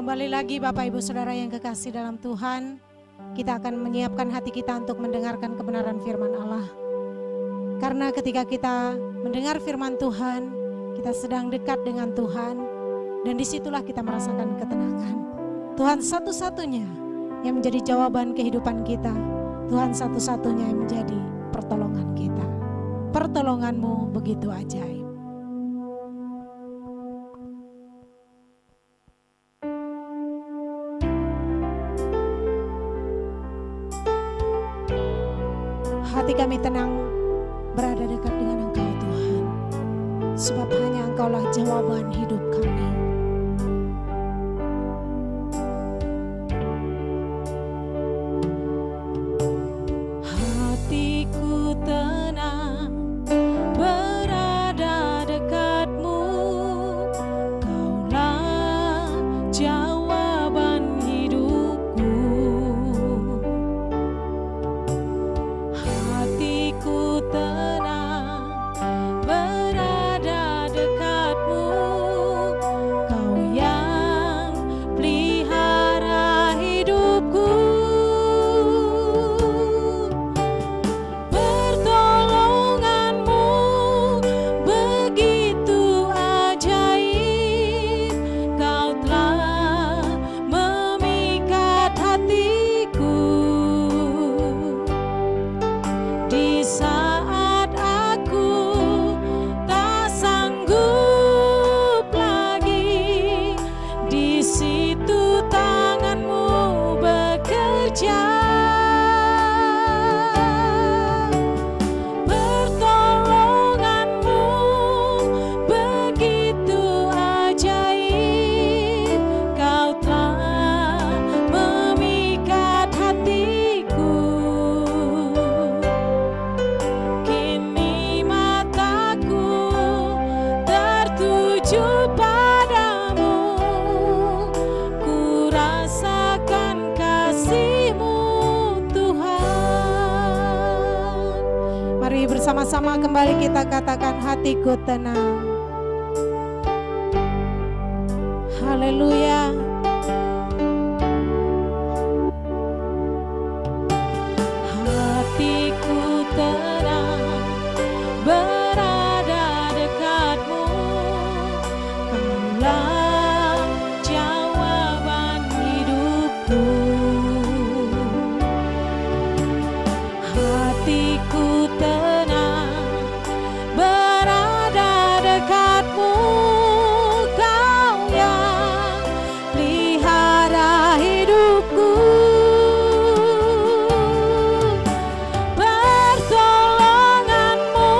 Kembali lagi Bapak Ibu Saudara yang kekasih dalam Tuhan, kita akan menyiapkan hati kita untuk mendengarkan kebenaran firman Allah. Karena ketika kita mendengar firman Tuhan, kita sedang dekat dengan Tuhan, dan disitulah kita merasakan ketenangan. Tuhan satu-satunya yang menjadi jawaban kehidupan kita. Tuhan satu-satunya yang menjadi pertolongan kita. Pertolonganmu begitu ajaib. Hati kami tenang berada dekat dengan Engkau Tuhan, sebab hanya Engkaulah jawaban hidup kami. Hatiku tenang berada dekatmu, Kaulah jawaban hidupku. Hatiku tenang berada dekatmu, Kau yang pelihara hidupku. Pertolonganmu begitu ajaib, Kau telah memikat hatiku. Di saat aku tak sanggup lagi, di situ tanganmu bekerja. Pertolonganmu begitu ajaib, Kau telah memikat hatiku. Kini mataku tertuju padamu, ku rasakan kasih-Mu Tuhan. Mari bersama-sama kembali kita katakan, hatiku tenang. Haleluya. Hatiku tenang berada dekatmu, Kaulah jawaban hidupku. Hatiku tenang berada dekatmu, Kau yang pelihara hidupku. Pertolonganmu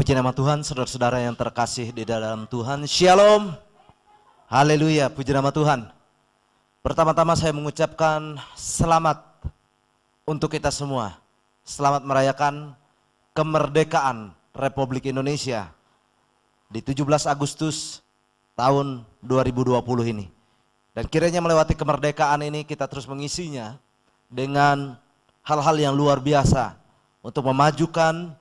Puji nama Tuhan, saudara-saudara yang terkasih di dalam Tuhan. Shalom. Haleluya, puji nama Tuhan. Pertama-tama saya mengucapkan selamat untuk kita semua. Selamat merayakan kemerdekaan Republik Indonesia di 17 Agustus tahun 2020 ini. Dan kiranya melewati kemerdekaan ini kita terus mengisinya dengan hal-hal yang luar biasa untuk memajukan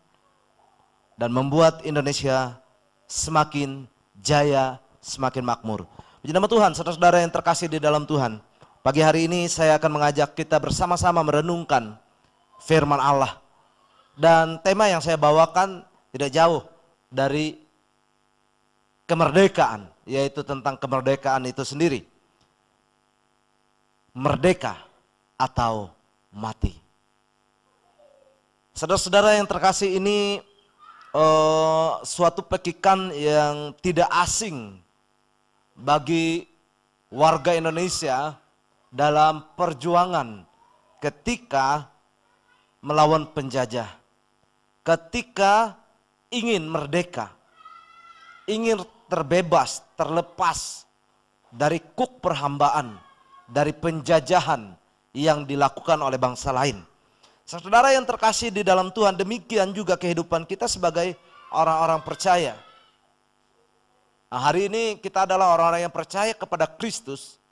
dan membuat Indonesia semakin jaya, semakin makmur. Puji nama Tuhan, saudara-saudara yang terkasih di dalam Tuhan. Pagi hari ini saya akan mengajak kita bersama-sama merenungkan firman Allah. Dan tema yang saya bawakan tidak jauh dari kemerdekaan, yaitu tentang kemerdekaan itu sendiri. Merdeka atau mati. Saudara-saudara yang terkasih, ini suatu pekikan yang tidak asing bagi warga Indonesia dalam perjuangan ketika melawan penjajah, ketika ingin merdeka, ingin terbebas, terlepas dari kuk perhambaan, dari penjajahan yang dilakukan oleh bangsa lain. Saudara yang terkasih di dalam Tuhan, demikian juga kehidupan kita sebagai orang-orang percaya. Nah, hari ini kita adalah orang-orang yang percaya kepada Kristus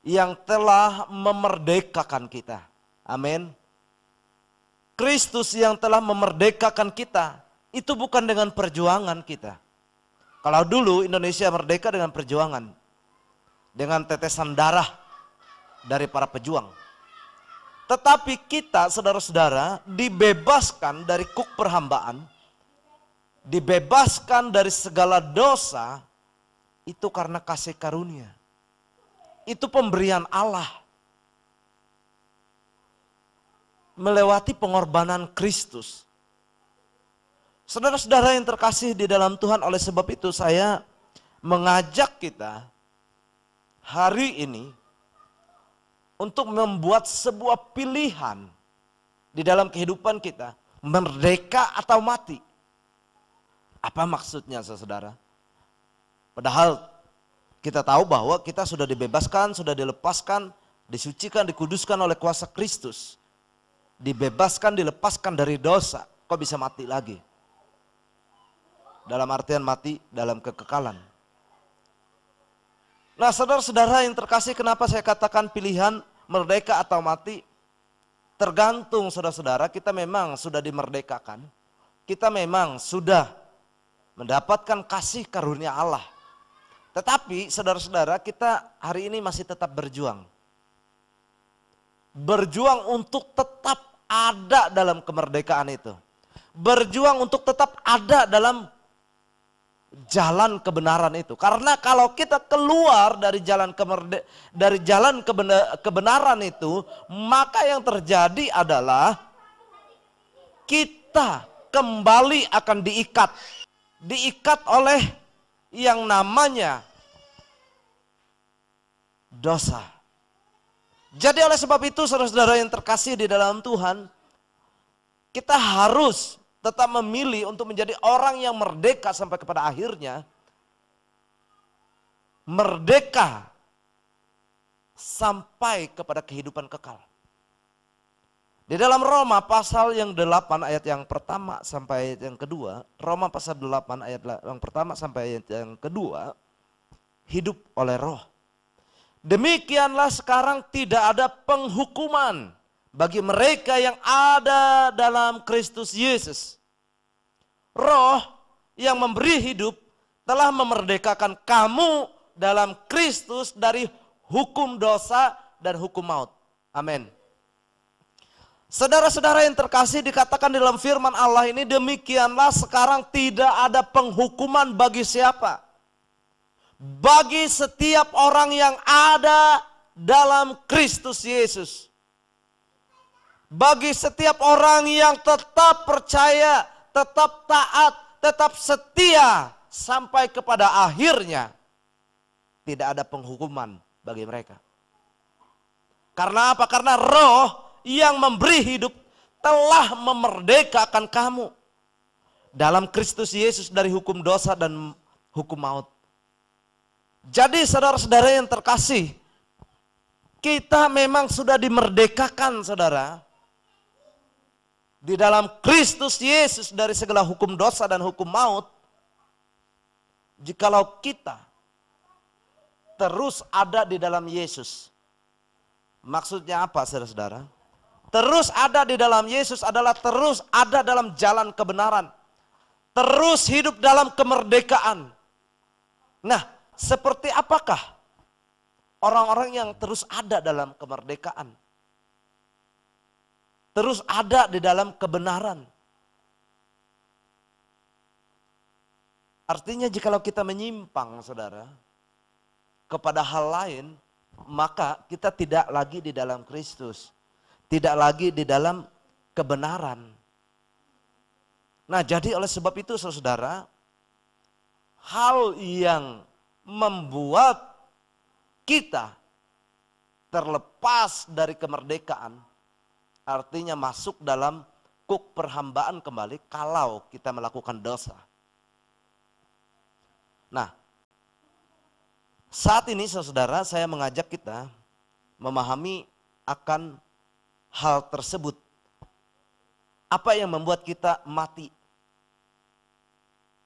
yang telah memerdekakan kita. Amin. Kristus yang telah memerdekakan kita, itu bukan dengan perjuangan kita. Kalau dulu Indonesia merdeka dengan perjuangan, dengan tetesan darah dari para pejuang. Tetapi kita, saudara-saudara, dibebaskan dari kuk perhambaan, dibebaskan dari segala dosa, itu karena kasih karunia. Itu pemberian Allah. Melewati pengorbanan Kristus. Saudara-saudara yang terkasih di dalam Tuhan, oleh sebab itu saya mengajak kita hari ini untuk membuat sebuah pilihan di dalam kehidupan kita, merdeka atau mati. Apa maksudnya, saudara? Padahal kita tahu bahwa kita sudah dibebaskan, sudah dilepaskan, disucikan, dikuduskan oleh kuasa Kristus. Dibebaskan, dilepaskan dari dosa. Kok bisa mati lagi? Dalam artian mati dalam kekekalan. Nah, saudara-saudara yang terkasih, kenapa saya katakan pilihan merdeka atau mati? Tergantung, saudara-saudara, kita memang sudah dimerdekakan. Kita memang sudah mendapatkan kasih karunia Allah. Tetapi saudara-saudara, kita hari ini masih tetap berjuang. Berjuang untuk tetap ada dalam kemerdekaan itu. Berjuang untuk tetap ada dalam jalan kebenaran itu. Karena kalau kita keluar dari jalan kebenaran itu, maka yang terjadi adalah kita kembali akan diikat oleh yang namanya dosa. Jadi oleh sebab itu, saudara-saudara yang terkasih di dalam Tuhan, kita harus tetap memilih untuk menjadi orang yang merdeka sampai kepada akhirnya. Merdeka sampai kepada kehidupan kekal. Di dalam Roma pasal yang 8 ayat yang pertama sampai ayat yang kedua, Roma pasal 8 ayat yang pertama sampai ayat yang kedua, hidup oleh roh. Demikianlah sekarang tidak ada penghukuman bagi mereka yang ada dalam Kristus Yesus. Roh yang memberi hidup telah memerdekakan kamu dalam Kristus dari hukum dosa dan hukum maut. Amin. Saudara-saudara yang terkasih, dikatakan dalam firman Allah ini, demikianlah sekarang tidak ada penghukuman bagi siapa? Bagi setiap orang yang ada dalam Kristus Yesus. Bagi setiap orang yang tetap percaya, tetap taat, tetap setia sampai kepada akhirnya, tidak ada penghukuman bagi mereka. Karena apa? Karena roh yang memberi hidup telah memerdekakan kamu. dalam Kristus Yesus dari hukum dosa dan hukum maut. Jadi saudara-saudara yang terkasih, kita memang sudah dimerdekakan saudara. Di dalam Kristus Yesus dari segala hukum dosa dan hukum maut. Jikalau kita terus ada di dalam Yesus. Maksudnya apa saudara-saudara? Terus ada di dalam Yesus adalah terus ada dalam jalan kebenaran. Terus hidup dalam kemerdekaan. Nah, seperti apakah orang-orang yang terus ada dalam kemerdekaan? Terus ada di dalam kebenaran. Artinya jikalau kita menyimpang saudara kepada hal lain, maka kita tidak lagi di dalam Kristus. Tidak lagi di dalam kebenaran. Nah jadi oleh sebab itu saudara, hal yang membuat kita terlepas dari kemerdekaan, artinya masuk dalam kuk perhambaan kembali kalau kita melakukan dosa. Nah, saat ini saudara saya mengajak kita memahami akan hal tersebut. Apa yang membuat kita mati?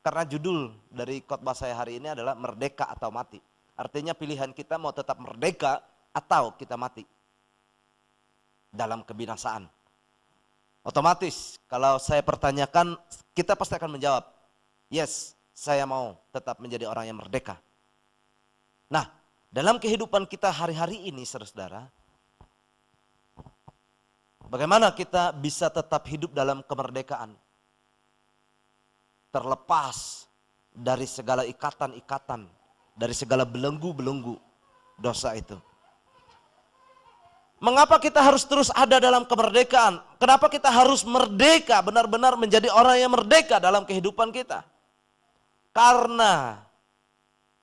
Karena judul dari khotbah saya hari ini adalah merdeka atau mati. Artinya pilihan kita mau tetap merdeka atau kita mati dalam kebinasaan. Otomatis kalau saya pertanyakan, kita pasti akan menjawab, yes, saya mau tetap menjadi orang yang merdeka. Nah, dalam kehidupan kita hari-hari ini saudara, bagaimana kita bisa tetap hidup dalam kemerdekaan? Terlepas dari segala ikatan-ikatan, dari segala belenggu-belenggu dosa itu. Mengapa kita harus terus ada dalam kemerdekaan? Kenapa kita harus merdeka, benar-benar menjadi orang yang merdeka dalam kehidupan kita? Karena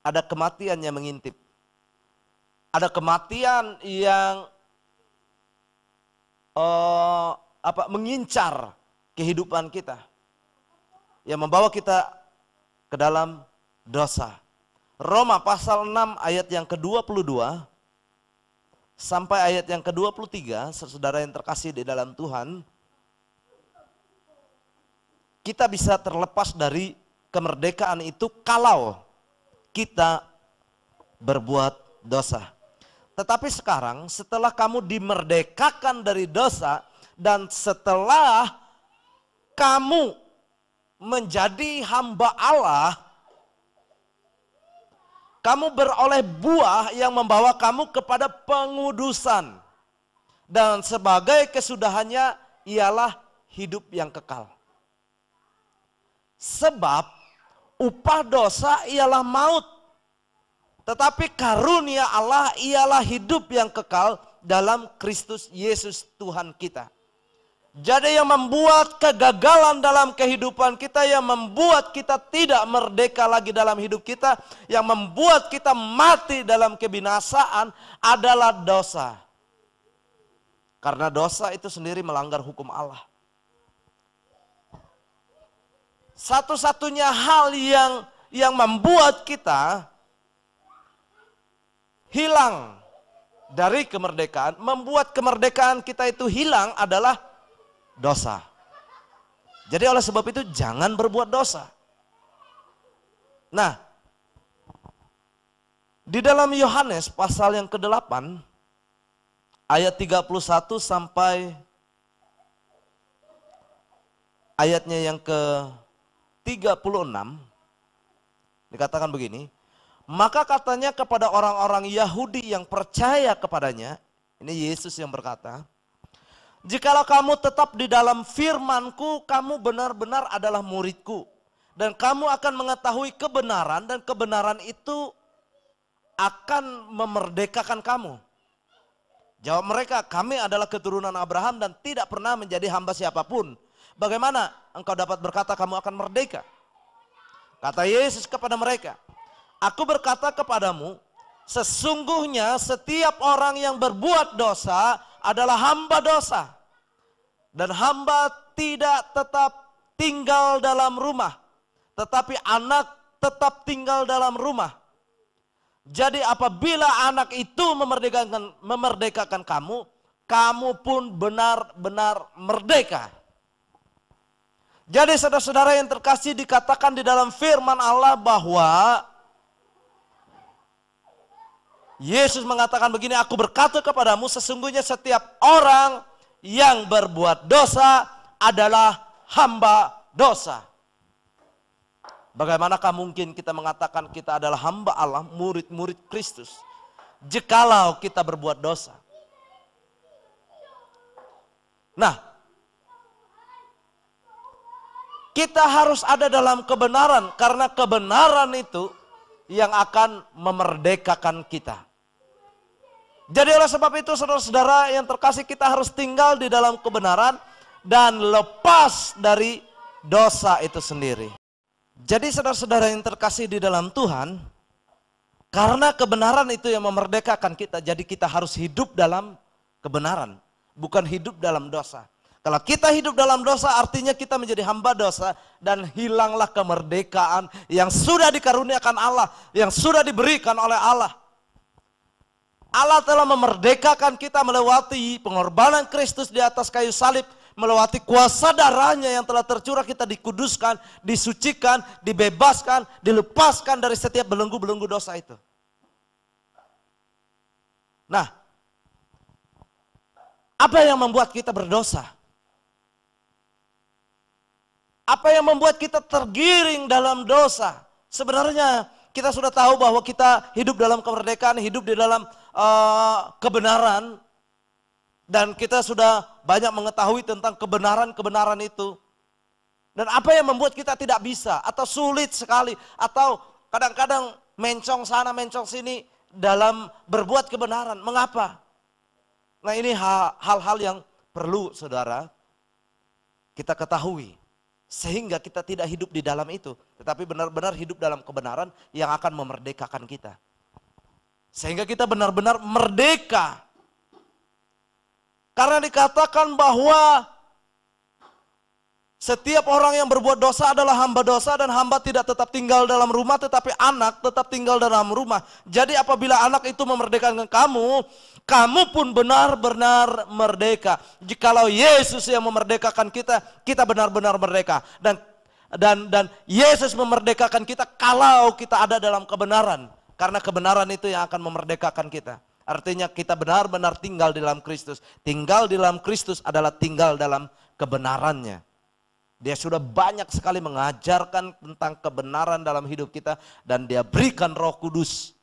ada kematian yang mengintip. Ada kematian yang mengincar kehidupan kita. Yang membawa kita ke dalam dosa. Roma pasal 6 ayat yang ke-22 sampai ayat yang ke-23, saudara yang terkasih di dalam Tuhan, kita bisa terlepas dari kemerdekaan itu kalau kita berbuat dosa. Tetapi sekarang setelah kamu dimerdekakan dari dosa dan setelah kamu menjadi hamba Allah, kamu beroleh buah yang membawa kamu kepada pengudusan. Dan sebagai kesudahannya ialah hidup yang kekal. Sebab upah dosa ialah maut. Tetapi karunia Allah ialah hidup yang kekal dalam Kristus Yesus Tuhan kita. Jadi yang membuat kegagalan dalam kehidupan kita, yang membuat kita tidak merdeka lagi dalam hidup kita, yang membuat kita mati dalam kebinasaan adalah dosa. Karena dosa itu sendiri melanggar hukum Allah. Satu-satunya hal yang membuat kita hilang dari kemerdekaan, membuat kemerdekaan kita itu hilang adalah dosa. Jadi oleh sebab itu jangan berbuat dosa. Nah, di dalam Yohanes pasal yang ke-8 ayat 31 sampai ayatnya yang ke-36 dikatakan begini, maka katanya kepada orang-orang Yahudi yang percaya kepadanya, ini Yesus yang berkata, jikalau kamu tetap di dalam firman-Ku, kamu benar-benar adalah murid-Ku. Dan kamu akan mengetahui kebenaran, dan kebenaran itu akan memerdekakan kamu. Jawab mereka, kami adalah keturunan Abraham dan tidak pernah menjadi hamba siapapun. Bagaimana engkau dapat berkata kamu akan merdeka? Kata Yesus kepada mereka, aku berkata kepadamu, sesungguhnya setiap orang yang berbuat dosa adalah hamba dosa. Dan hamba tinggal dalam rumah, tetapi anak tetap tinggal dalam rumah. Jadi apabila anak itu memerdekakan kamu, kamu pun benar-benar merdeka. Jadi saudara-saudara yang terkasih, dikatakan di dalam firman Allah bahwa Yesus mengatakan begini, aku berkata kepadamu, sesungguhnya setiap orang yang berbuat dosa adalah hamba dosa. Bagaimanakah mungkin kita mengatakan kita adalah hamba Allah, murid-murid Kristus, jikalau kita berbuat dosa? Nah, kita harus ada dalam kebenaran, karena kebenaran itu yang akan memerdekakan kita. Jadi oleh sebab itu saudara-saudara yang terkasih, kita harus tinggal di dalam kebenaran dan lepas dari dosa itu sendiri. Jadi saudara-saudara yang terkasih di dalam Tuhan, karena kebenaran itu yang memerdekakan kita, jadi kita harus hidup dalam kebenaran, bukan hidup dalam dosa. Kalau kita hidup dalam dosa, artinya kita menjadi hamba dosa dan hilanglah kemerdekaan yang sudah dikaruniakan Allah, yang sudah diberikan oleh Allah. Allah telah memerdekakan kita melewati pengorbanan Kristus di atas kayu salib, melewati kuasa darahnya yang telah tercurah, kita dikuduskan, disucikan, dibebaskan, dilepaskan dari setiap belenggu-belenggu dosa itu. Nah, apa yang membuat kita berdosa? Apa yang membuat kita tergiring dalam dosa? Sebenarnya kita sudah tahu bahwa kita hidup dalam kemerdekaan, hidup di dalam kebenaran. Dan kita sudah banyak mengetahui tentang kebenaran-kebenaran itu. Dan apa yang membuat kita tidak bisa atau sulit sekali, atau kadang-kadang mencong sana mencong sini dalam berbuat kebenaran. Mengapa? Nah, ini hal-hal yang perlu saudara kita ketahui. Sehingga kita tidak hidup di dalam itu, tetapi benar-benar hidup dalam kebenaran yang akan memerdekakan kita. Sehingga kita benar-benar merdeka. Karena dikatakan bahwa setiap orang yang berbuat dosa adalah hamba dosa, dan hamba tidak tetap tinggal dalam rumah, tetapi anak tetap tinggal dalam rumah. Jadi apabila anak itu memerdekakan kamu, kamu pun benar-benar merdeka. Jikalau Yesus yang memerdekakan kita, kita benar-benar merdeka. Dan Yesus memerdekakan kita kalau kita ada dalam kebenaran. Karena kebenaran itu yang akan memerdekakan kita. Artinya kita benar-benar tinggal di dalam Kristus. Tinggal di dalam Kristus adalah tinggal dalam kebenarannya. Dia sudah banyak sekali mengajarkan tentang kebenaran dalam hidup kita. Dan dia berikan Roh Kudus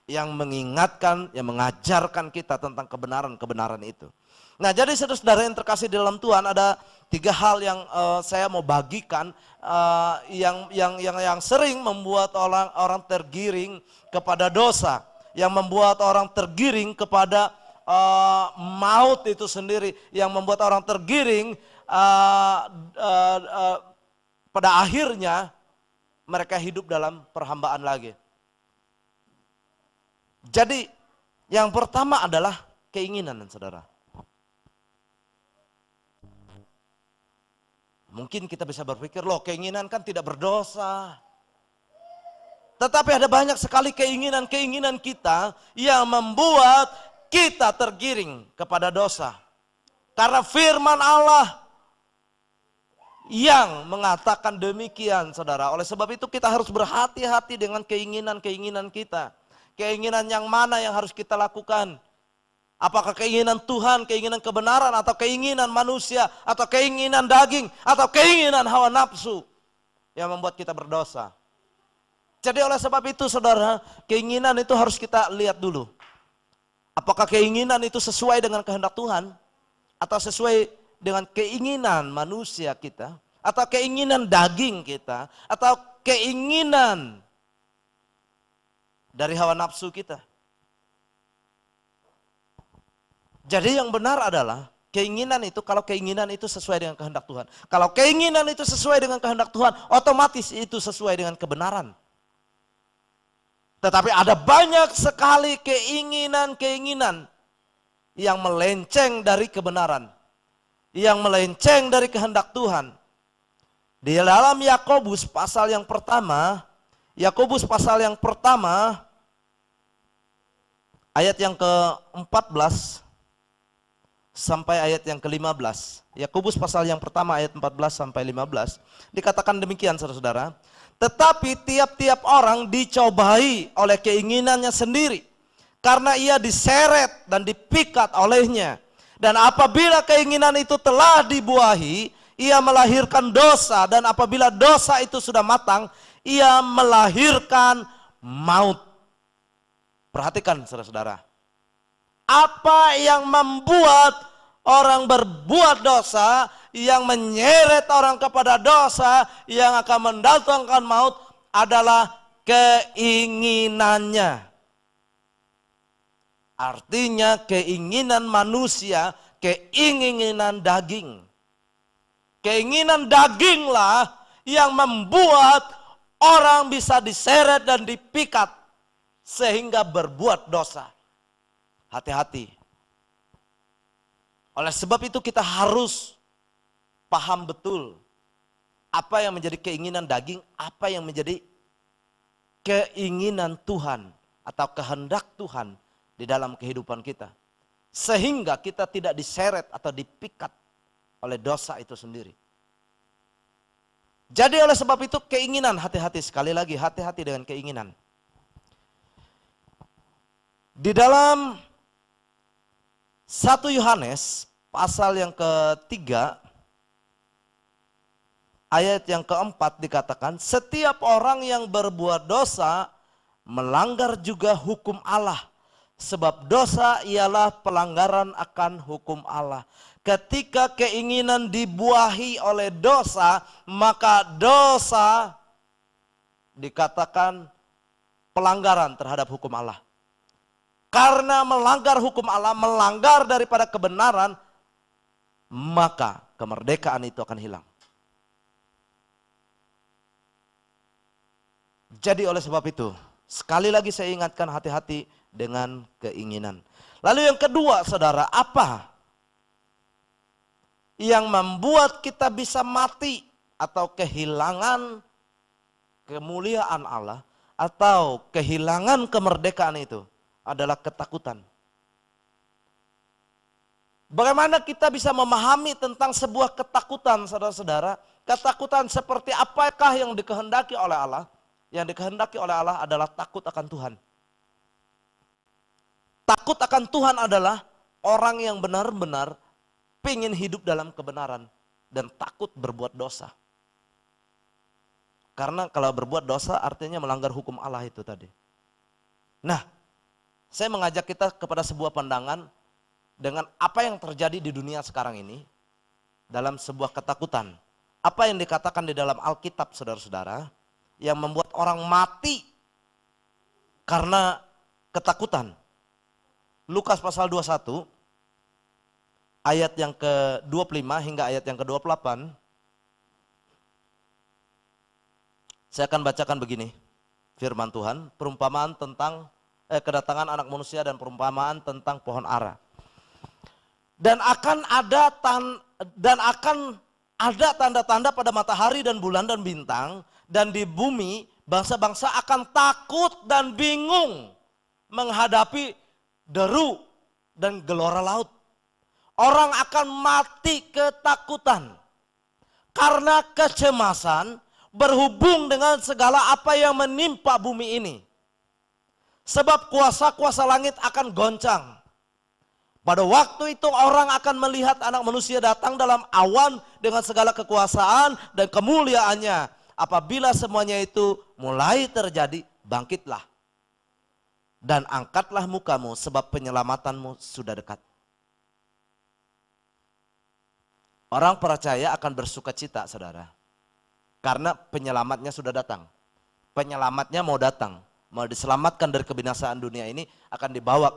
yang mengingatkan, yang mengajarkan kita tentang kebenaran-kebenaran itu. Nah, jadi saudara-saudara yang terkasih di dalam Tuhan, ada 3 hal yang saya mau bagikan yang sering membuat orang tergiring kepada dosa, yang membuat orang tergiring kepada maut itu sendiri, yang membuat orang tergiring pada akhirnya mereka hidup dalam perhambaan lagi. Jadi yang pertama adalah keinginan, saudara. Mungkin kita bisa berpikir, loh keinginan kan tidak berdosa. Tetapi ada banyak sekali keinginan-keinginan kita yang membuat kita tergiring kepada dosa. Karena firman Allah yang mengatakan demikian, saudara. Oleh sebab itu kita harus berhati-hati dengan keinginan-keinginan kita. Keinginan yang mana yang harus kita lakukan? Apakah keinginan Tuhan, keinginan kebenaran, atau keinginan manusia, atau keinginan daging, atau keinginan hawa nafsu yang membuat kita berdosa? Jadi oleh sebab itu saudara, keinginan itu harus kita lihat dulu. Apakah keinginan itu sesuai dengan kehendak Tuhan? Atau sesuai dengan keinginan manusia kita? Atau keinginan daging kita? Atau keinginan dari hawa nafsu kita? Jadi yang benar adalah keinginan itu, kalau keinginan itu sesuai dengan kehendak Tuhan. Kalau keinginan itu sesuai dengan kehendak Tuhan, otomatis itu sesuai dengan kebenaran. Tetapi ada banyak sekali keinginan-keinginan yang melenceng dari kebenaran. Yang melenceng dari kehendak Tuhan. Di dalam Yakobus pasal yang pertama, Yakobus pasal yang pertama, ayat yang ke-14 sampai ayat yang ke-15. Yakobus pasal yang pertama ayat 14 sampai 15. Dikatakan demikian saudara-saudara. Tetapi tiap-tiap orang dicobai oleh keinginannya sendiri. Karena ia diseret dan dipikat olehnya. Dan apabila keinginan itu telah dibuahi, ia melahirkan dosa. Dan apabila dosa itu sudah matang, ia melahirkan maut. Perhatikan saudara-saudara. Apa yang membuat orang berbuat dosa, yang menyeret orang kepada dosa, yang akan mendatangkan maut adalah keinginannya. Artinya keinginan manusia, keinginan daging. Keinginan daginglah yang membuat orang bisa diseret dan dipikat sehingga berbuat dosa. Hati-hati. Oleh sebab itu kita harus paham betul apa yang menjadi keinginan daging, apa yang menjadi keinginan Tuhan atau kehendak Tuhan di dalam kehidupan kita. Sehingga kita tidak diseret atau dipikat oleh dosa itu sendiri. Jadi oleh sebab itu keinginan, hati-hati, sekali lagi hati-hati dengan keinginan. Di dalam 1 Yohanes pasal yang ketiga ayat yang keempat dikatakan, setiap orang yang berbuat dosa melanggar juga hukum Allah. Sebab dosa ialah pelanggaran akan hukum Allah. Ketika keinginan dibuahi oleh dosa, maka dosa dikatakan pelanggaran terhadap hukum Allah. Karena melanggar hukum Allah, melanggar daripada kebenaran, maka kemerdekaan itu akan hilang. Jadi oleh sebab itu, sekali lagi saya ingatkan, hati-hati dengan keinginan. Lalu yang kedua saudara, apa yang membuat kita bisa mati atau kehilangan kemuliaan Allah atau kehilangan kemerdekaan itu? Adalah ketakutan. Bagaimana kita bisa memahami tentang sebuah ketakutan saudara-saudara? Ketakutan seperti apakah yang dikehendaki oleh Allah? Yang dikehendaki oleh Allah adalah takut akan Tuhan. Takut akan Tuhan adalah orang yang benar-benar ingin hidup dalam kebenaran dan takut berbuat dosa. Karena kalau berbuat dosa artinya melanggar hukum Allah itu tadi. Nah, saya mengajak kita kepada sebuah pandangan dengan apa yang terjadi di dunia sekarang ini dalam sebuah ketakutan. Apa yang dikatakan di dalam Alkitab saudara-saudara yang membuat orang mati karena ketakutan. Lukas pasal 21 ayat yang ke-25 hingga ayat yang ke-28. Saya akan bacakan begini firman Tuhan, perumpamaan tentang kedatangan anak manusia dan perumpamaan tentang pohon ara. Dan akan ada tanda-tanda pada matahari dan bulan dan bintang, dan di bumi bangsa-bangsa akan takut dan bingung menghadapi deru dan gelora laut. Orang akan mati ketakutan karena kecemasan berhubung dengan segala apa yang menimpa bumi ini. Sebab kuasa-kuasa langit akan goncang. Pada waktu itu orang akan melihat anak manusia datang dalam awan dengan segala kekuasaan dan kemuliaannya. Apabila semuanya itu mulai terjadi, bangkitlah. Dan angkatlah mukamu sebab penyelamatanmu sudah dekat. Orang percaya akan bersuka cita saudara. Karena penyelamatnya sudah datang. Penyelamatnya mau datang. Mau diselamatkan dari kebinasaan dunia ini, akan dibawa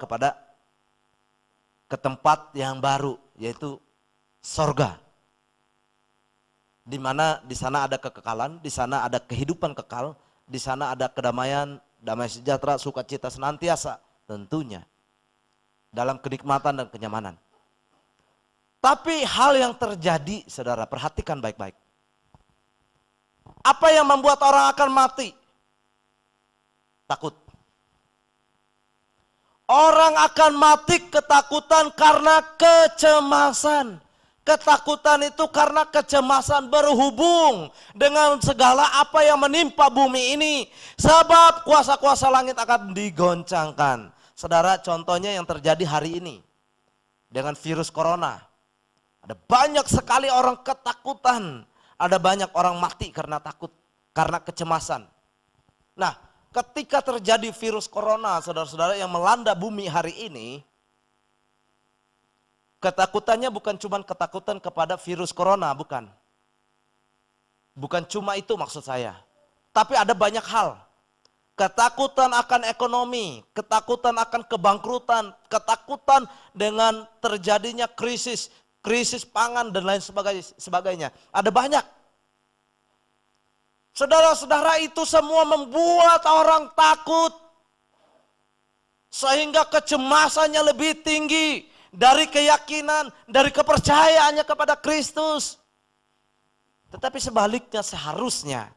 ke tempat yang baru, yaitu sorga. Di mana di sana ada kekekalan, di sana ada kehidupan kekal, di sana ada kedamaian, damai sejahtera, sukacita senantiasa tentunya. Dalam kenikmatan dan kenyamanan. Tapi hal yang terjadi, saudara, perhatikan baik-baik. Apa yang membuat orang akan mati? Takut. Orang akan mati ketakutan karena kecemasan. Ketakutan itu karena kecemasan berhubung dengan segala apa yang menimpa bumi ini. Sebab kuasa-kuasa langit akan digoncangkan. Saudara, contohnya yang terjadi hari ini dengan virus corona. Ada banyak sekali orang ketakutan. Ada banyak orang mati karena takut, karena kecemasan. Nah, ketika terjadi virus corona, saudara-saudara, yang melanda bumi hari ini, ketakutannya bukan cuma ketakutan kepada virus corona, bukan. Bukan cuma itu maksud saya. Tapi ada banyak hal. Ketakutan akan ekonomi, ketakutan akan kebangkrutan, ketakutan dengan terjadinya krisis pangan dan lain sebagainya. Ada banyak. Saudara-saudara, itu semua membuat orang takut. Sehingga kecemasannya lebih tinggi dari keyakinan, dari kepercayaannya kepada Kristus. Tetapi sebaliknya seharusnya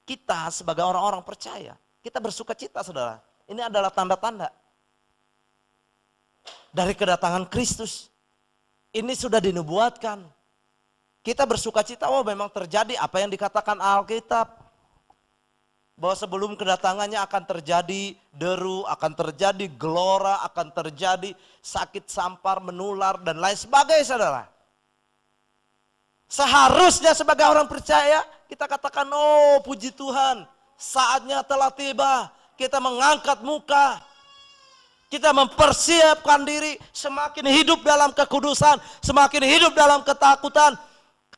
kita sebagai orang-orang percaya, kita bersuka cita, saudara. Ini adalah tanda-tanda dari kedatangan Kristus. Ini sudah dinubuatkan. Kita bersuka cita, oh memang terjadi apa yang dikatakan Alkitab. Bahwa sebelum kedatangannya akan terjadi deru, akan terjadi gelora, akan terjadi sakit sampar, menular, dan lain sebagainya, saudara. Seharusnya sebagai orang percaya, kita katakan, oh puji Tuhan, saatnya telah tiba. Kita mengangkat muka. Kita mempersiapkan diri, semakin hidup dalam kekudusan, semakin hidup dalam ketakutan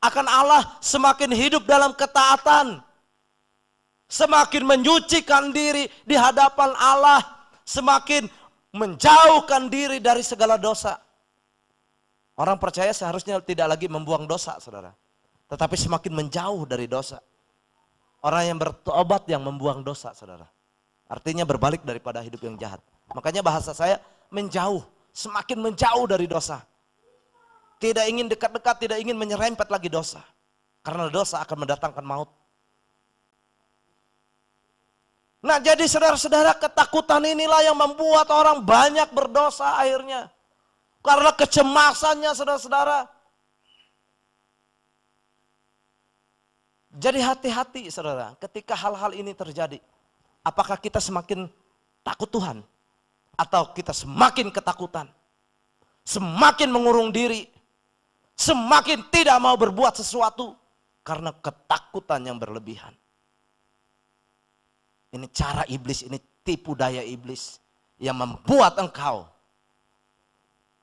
akan Allah, semakin hidup dalam ketaatan. Semakin menyucikan diri di hadapan Allah, semakin menjauhkan diri dari segala dosa. Orang percaya seharusnya tidak lagi membuang dosa, saudara. Tetapi semakin menjauh dari dosa. Orang yang bertobat yang membuang dosa, saudara. Artinya berbalik daripada hidup yang jahat. Makanya bahasa saya menjauh, semakin menjauh dari dosa. Tidak ingin dekat-dekat, tidak ingin menyerempet lagi dosa. Karena dosa akan mendatangkan maut. Nah, jadi saudara-saudara, ketakutan inilah yang membuat orang banyak berdosa akhirnya. Karena kecemasannya, saudara-saudara. Jadi hati-hati, saudara, ketika hal-hal ini terjadi. Apakah kita semakin takut Tuhan? Atau kita semakin ketakutan, semakin mengurung diri, semakin tidak mau berbuat sesuatu karena ketakutan yang berlebihan. Ini cara iblis, ini tipu daya iblis yang membuat engkau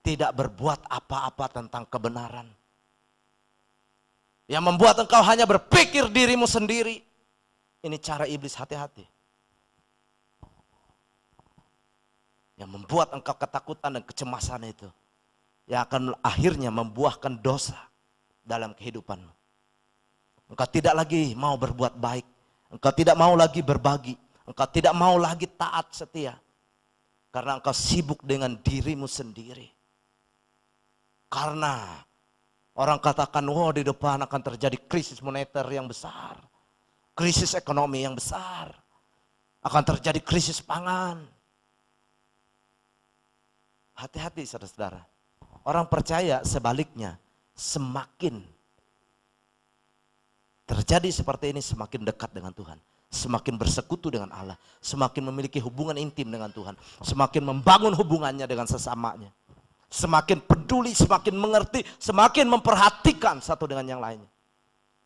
tidak berbuat apa-apa tentang kebenaran. Yang membuat engkau hanya berpikir dirimu sendiri. Ini cara iblis, hati-hati. Yang membuat engkau ketakutan dan kecemasan itu. Yang akan akhirnya membuahkan dosa dalam kehidupanmu. Engkau tidak lagi mau berbuat baik. Engkau tidak mau lagi berbagi. Engkau tidak mau lagi taat setia. Karena engkau sibuk dengan dirimu sendiri. Karena orang katakan, wah di depan akan terjadi krisis moneter yang besar. Krisis ekonomi yang besar. Akan terjadi krisis pangan. Hati-hati saudara-saudara. Orang percaya sebaliknya semakin terjadi seperti ini semakin dekat dengan Tuhan. Semakin bersekutu dengan Allah. Semakin memiliki hubungan intim dengan Tuhan. Semakin membangun hubungannya dengan sesamanya. Semakin peduli, semakin mengerti, semakin memperhatikan satu dengan yang lainnya.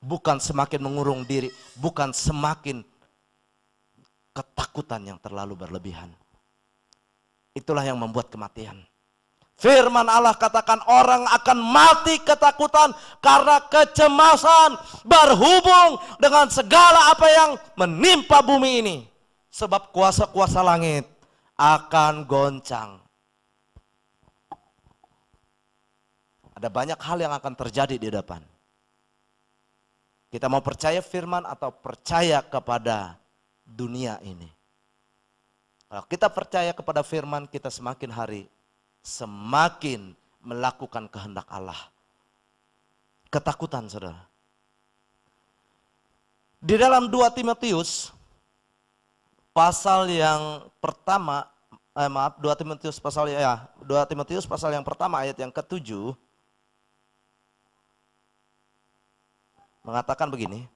Bukan semakin mengurung diri. Bukan semakin ketakutan yang terlalu berlebihan. Itulah yang membuat kematian. Firman Allah katakan orang akan mati ketakutan karena kecemasan berhubung dengan segala apa yang menimpa bumi ini. Sebab kuasa-kuasa langit akan goncang. Ada banyak hal yang akan terjadi di depan. Kita mau percaya firman atau percaya kepada dunia ini. Kalau kita percaya kepada firman, kita semakin hari semakin melakukan kehendak Allah. Ketakutan, saudara. Di dalam 2 Timotius pasal yang pertama, 2 Timotius pasal yang pertama ayat yang ke-7 mengatakan begini,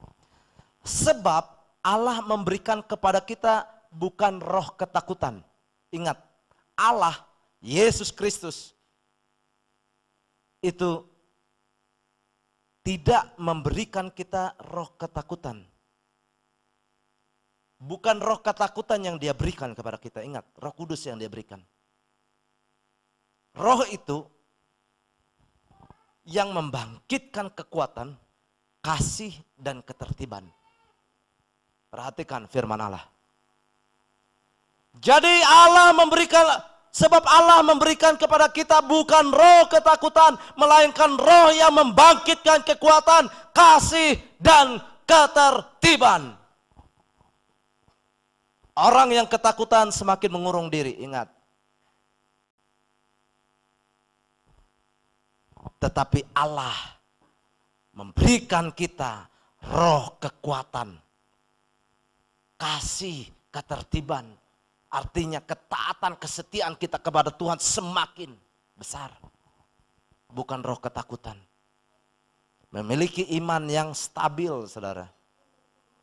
sebab Allah memberikan kepada kita bukan roh ketakutan. Ingat, Allah, Yesus Kristus itu tidak memberikan kita roh ketakutan. Bukan roh ketakutan yang dia berikan kepada kita. Ingat, Roh Kudus yang dia berikan. Roh itu yang membangkitkan kekuatan, kasih dan ketertiban. Perhatikan firman Allah. Jadi sebab Allah memberikan kepada kita bukan roh ketakutan, melainkan roh yang membangkitkan kekuatan, kasih dan ketertiban. Orang yang ketakutan semakin mengurung diri, ingat. Tetapi Allah memberikan kita roh kekuatan, kasih, ketertiban. Artinya ketaatan, kesetiaan kita kepada Tuhan semakin besar. Bukan roh ketakutan. Memiliki iman yang stabil, saudara.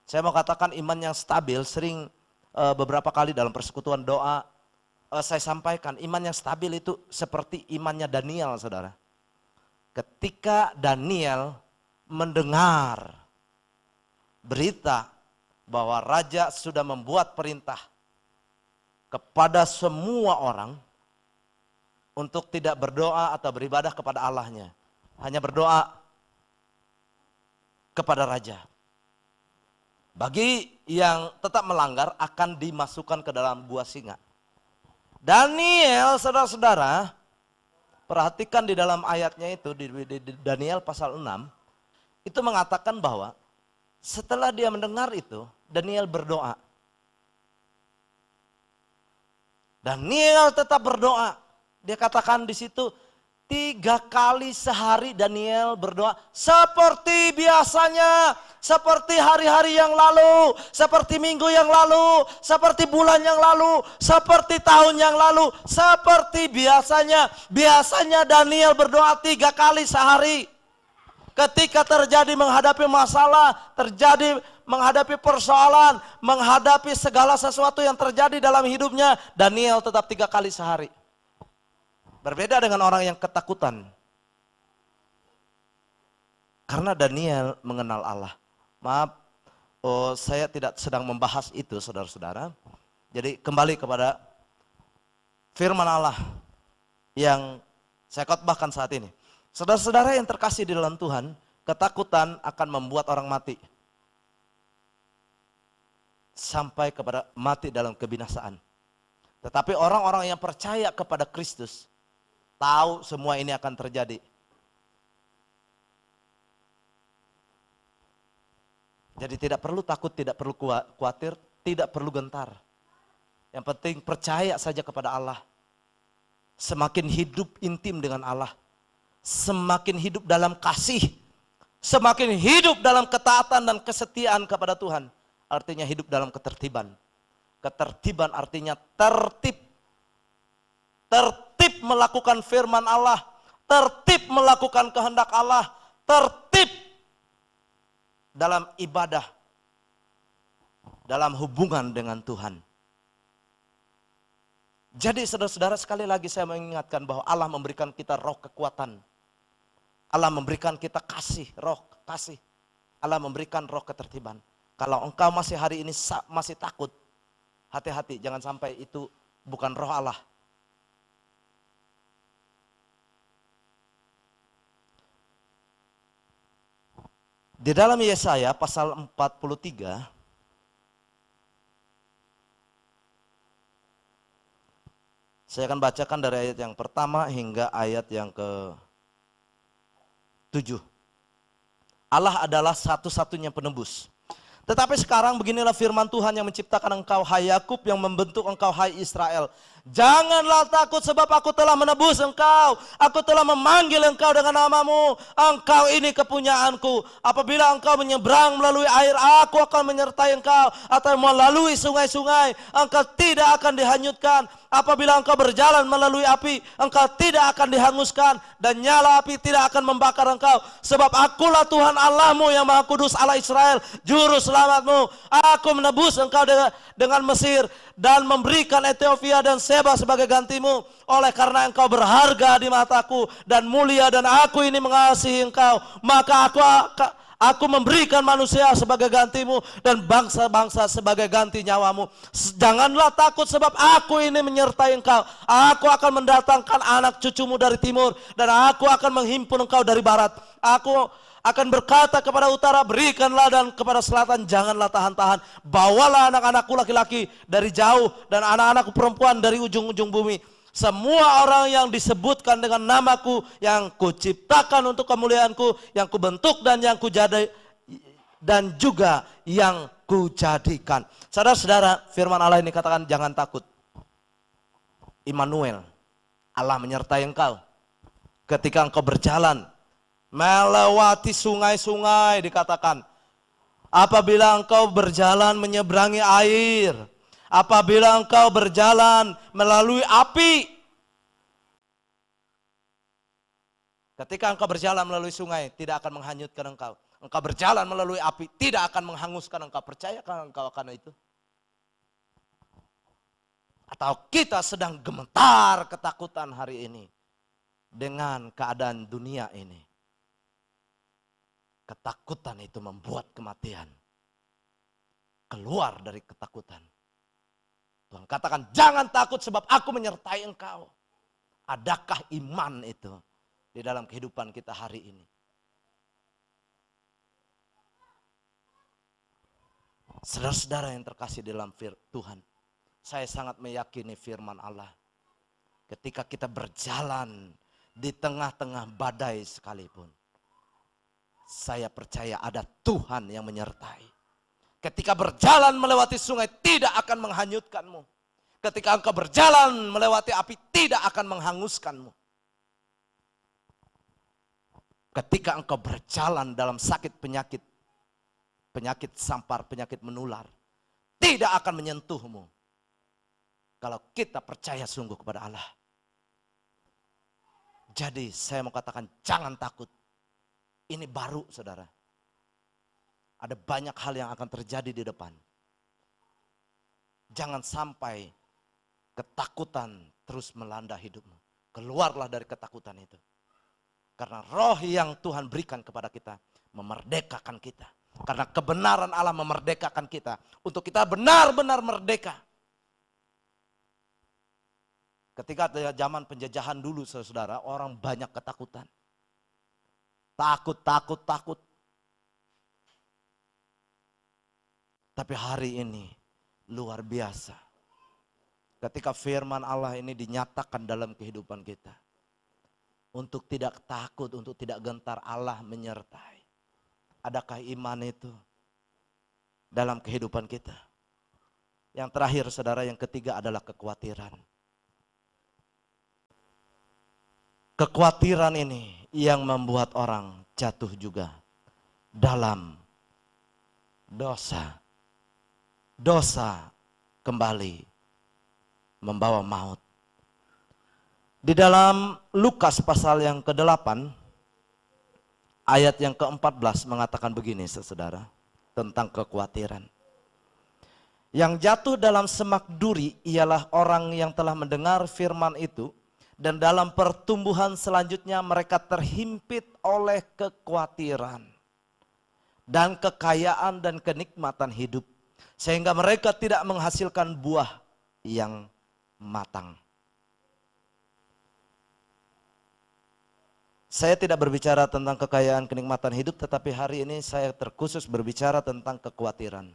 Saya mau katakan iman yang stabil sering beberapa kali dalam persekutuan doa saya sampaikan, iman yang stabil itu seperti imannya Daniel, saudara. Ketika Daniel mendengar berita bahwa raja sudah membuat perintah kepada semua orang untuk tidak berdoa atau beribadah kepada Allahnya, hanya berdoa kepada raja. Bagi yang tetap melanggar akan dimasukkan ke dalam gua singa. Daniel, saudara-saudara, perhatikan di dalam ayatnya itu, di Daniel pasal 6, itu mengatakan bahwa setelah dia mendengar itu, Daniel berdoa. Daniel tetap berdoa. Dia katakan di situ, 3 kali sehari Daniel berdoa seperti biasanya, seperti hari-hari yang lalu, seperti minggu yang lalu, seperti bulan yang lalu, seperti tahun yang lalu, seperti biasanya. Biasanya Daniel berdoa 3 kali sehari. Ketika terjadi menghadapi masalah, terjadi menghadapi persoalan, menghadapi segala sesuatu yang terjadi dalam hidupnya, Daniel tetap 3 kali sehari. Berbeda dengan orang yang ketakutan. Karena Daniel mengenal Allah. Maaf, saya tidak sedang membahas itu, saudara-saudara. Jadi kembali kepada firman Allah yang saya khotbahkan saat ini. Saudara-saudara yang terkasih di dalam Tuhan, ketakutan akan membuat orang mati. Sampai kepada mati dalam kebinasaan. Tetapi orang-orang yang percaya kepada Kristus, tahu semua ini akan terjadi. Jadi tidak perlu takut, tidak perlu khawatir, tidak perlu gentar. Yang penting percaya saja kepada Allah. Semakin hidup intim dengan Allah, semakin hidup dalam kasih, semakin hidup dalam ketaatan dan kesetiaan kepada Tuhan. Artinya hidup dalam ketertiban. Ketertiban artinya tertib. Tertib melakukan firman Allah, tertib melakukan kehendak Allah, tertib dalam ibadah, dalam hubungan dengan Tuhan. Jadi saudara-saudara, sekali lagi saya mengingatkan bahwa Allah memberikan kita roh kekuatan. Allah memberikan kita kasih, roh kasih. Allah memberikan roh ketertiban. Kalau engkau masih hari ini masih takut, hati-hati, jangan sampai itu bukan roh Allah. Di dalam Yesaya pasal 43, saya akan bacakan dari ayat yang pertama hingga ayat yang ke-7. Allah adalah satu-satunya penebus. Tetapi sekarang beginilah firman Tuhan yang menciptakan engkau, hai Yakub, yang membentuk engkau, hai Israel. Janganlah takut sebab aku telah menebus engkau. Aku telah memanggil engkau dengan namamu. Engkau ini kepunyaanku. Apabila engkau menyeberang melalui air, aku akan menyertai engkau. Atau melalui sungai-sungai, engkau tidak akan dihanyutkan. Apabila engkau berjalan melalui api, engkau tidak akan dihanguskan. Dan nyala api tidak akan membakar engkau. Sebab akulah Tuhan Allahmu yang Maha Kudus, Allah Israel, juru selamatmu. Aku menebus engkau dengan Mesir dan memberikan Ethiopia dan Seba sebagai gantimu. Oleh karena engkau berharga di mataku dan mulia, dan aku ini mengasihi engkau, maka aku memberikan manusia sebagai gantimu dan bangsa-bangsa sebagai ganti nyawamu. Janganlah takut sebab aku ini menyertai engkau. Aku akan mendatangkan anak cucumu dari timur, dan aku akan menghimpun engkau dari barat. Aku akan berkata kepada utara, berikanlah, dan kepada selatan, janganlah tahan-tahan. Bawalah anak-anakku laki-laki dari jauh, dan anak-anakku perempuan dari ujung-ujung bumi. Semua orang yang disebutkan dengan namaku, yang kuciptakan untuk kemuliaanku, yang kubentuk dan yang kujadi, dan juga yang kujadikan. Saudara-saudara, firman Allah ini katakan jangan takut. Immanuel, Allah menyertai engkau. Ketika engkau berjalan melewati sungai-sungai, dikatakan apabila engkau berjalan menyeberangi air, apabila engkau berjalan melalui api. Ketika engkau berjalan melalui sungai, tidak akan menghanyutkan engkau. Engkau berjalan melalui api, tidak akan menghanguskan engkau. Percayakan engkau akan itu? Atau kita sedang gemetar ketakutan hari ini dengan keadaan dunia ini? Ketakutan itu membuat kematian. Keluar dari ketakutan. Tuhan katakan jangan takut sebab aku menyertai engkau. Adakah iman itu di dalam kehidupan kita hari ini? Saudara-saudara yang terkasih dalam Tuhan, saya sangat meyakini firman Allah. Ketika kita berjalan di tengah-tengah badai sekalipun, saya percaya ada Tuhan yang menyertai. Ketika berjalan melewati sungai, tidak akan menghanyutkanmu. Ketika engkau berjalan melewati api, tidak akan menghanguskanmu. Ketika engkau berjalan dalam sakit penyakit, penyakit sampar, penyakit menular, tidak akan menyentuhmu. Kalau kita percaya sungguh kepada Allah. Jadi saya mau katakan jangan takut. Ini baru, saudara. Ada banyak hal yang akan terjadi di depan. Jangan sampai ketakutan terus melanda hidupmu. Keluarlah dari ketakutan itu. Karena roh yang Tuhan berikan kepada kita memerdekakan kita. Karena kebenaran Allah memerdekakan kita. Untuk kita benar-benar merdeka. Ketika zaman penjajahan dulu, saudara, orang banyak ketakutan. Takut. Tapi hari ini luar biasa. Ketika firman Allah ini dinyatakan dalam kehidupan kita. Untuk tidak takut, untuk tidak gentar, Allah menyertai. Adakah iman itu dalam kehidupan kita? Yang terakhir, saudara, yang ketiga adalah kekhawatiran. Kekhawatiran ini yang membuat orang jatuh juga dalam dosa. Dosa kembali membawa maut. Di dalam Lukas pasal yang ke-8, ayat yang ke-14 mengatakan begini, saudara, tentang kekhawatiran. Yang jatuh dalam semak duri ialah orang yang telah mendengar firman itu, dan dalam pertumbuhan selanjutnya mereka terhimpit oleh kekhawatiran dan kekayaan dan kenikmatan hidup, sehingga mereka tidak menghasilkan buah yang matang. Saya tidak berbicara tentang kekayaan kenikmatan hidup, tetapi hari ini saya terkhusus berbicara tentang kekhawatiran.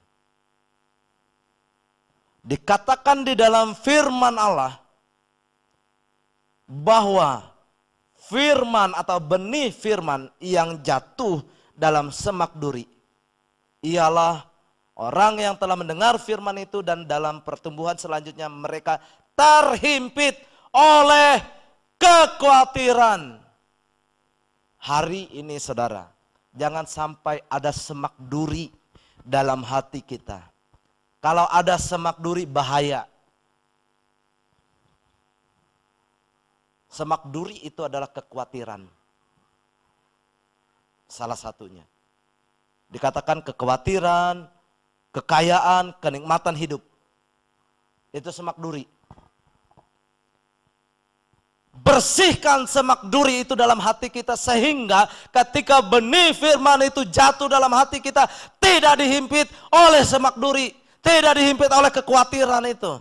Dikatakan di dalam firman Allah bahwa firman atau benih firman yang jatuh dalam semak duri ialah orang yang telah mendengar firman itu dan dalam pertumbuhan selanjutnya mereka terhimpit oleh kekhawatiran. Hari ini saudara, jangan sampai ada semak duri dalam hati kita. Kalau ada semak duri bahaya. Semak duri itu adalah kekhawatiran. Salah satunya. Dikatakan kekhawatiran, kekayaan, kenikmatan hidup. Itu semak duri. Bersihkan semak duri itu dalam hati kita sehingga ketika benih firman itu jatuh dalam hati kita tidak dihimpit oleh semak duri, tidak dihimpit oleh kekhawatiran itu.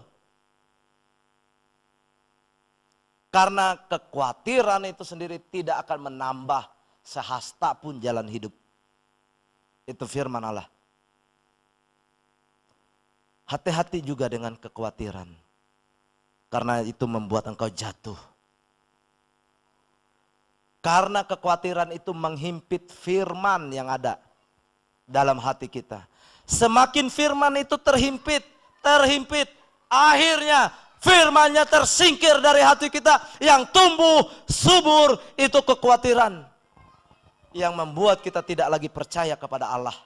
Karena kekhawatiran itu sendiri tidak akan menambah sehasta pun jalan hidup. Itu firman Allah. Hati-hati juga dengan kekhawatiran. Karena itu membuat engkau jatuh. Karena kekhawatiran itu menghimpit firman yang ada dalam hati kita. Semakin firman itu terhimpit, akhirnya firmannya tersingkir dari hati kita. Yang tumbuh subur itu kekhawatiran. Yang membuat kita tidak lagi percaya kepada Allah.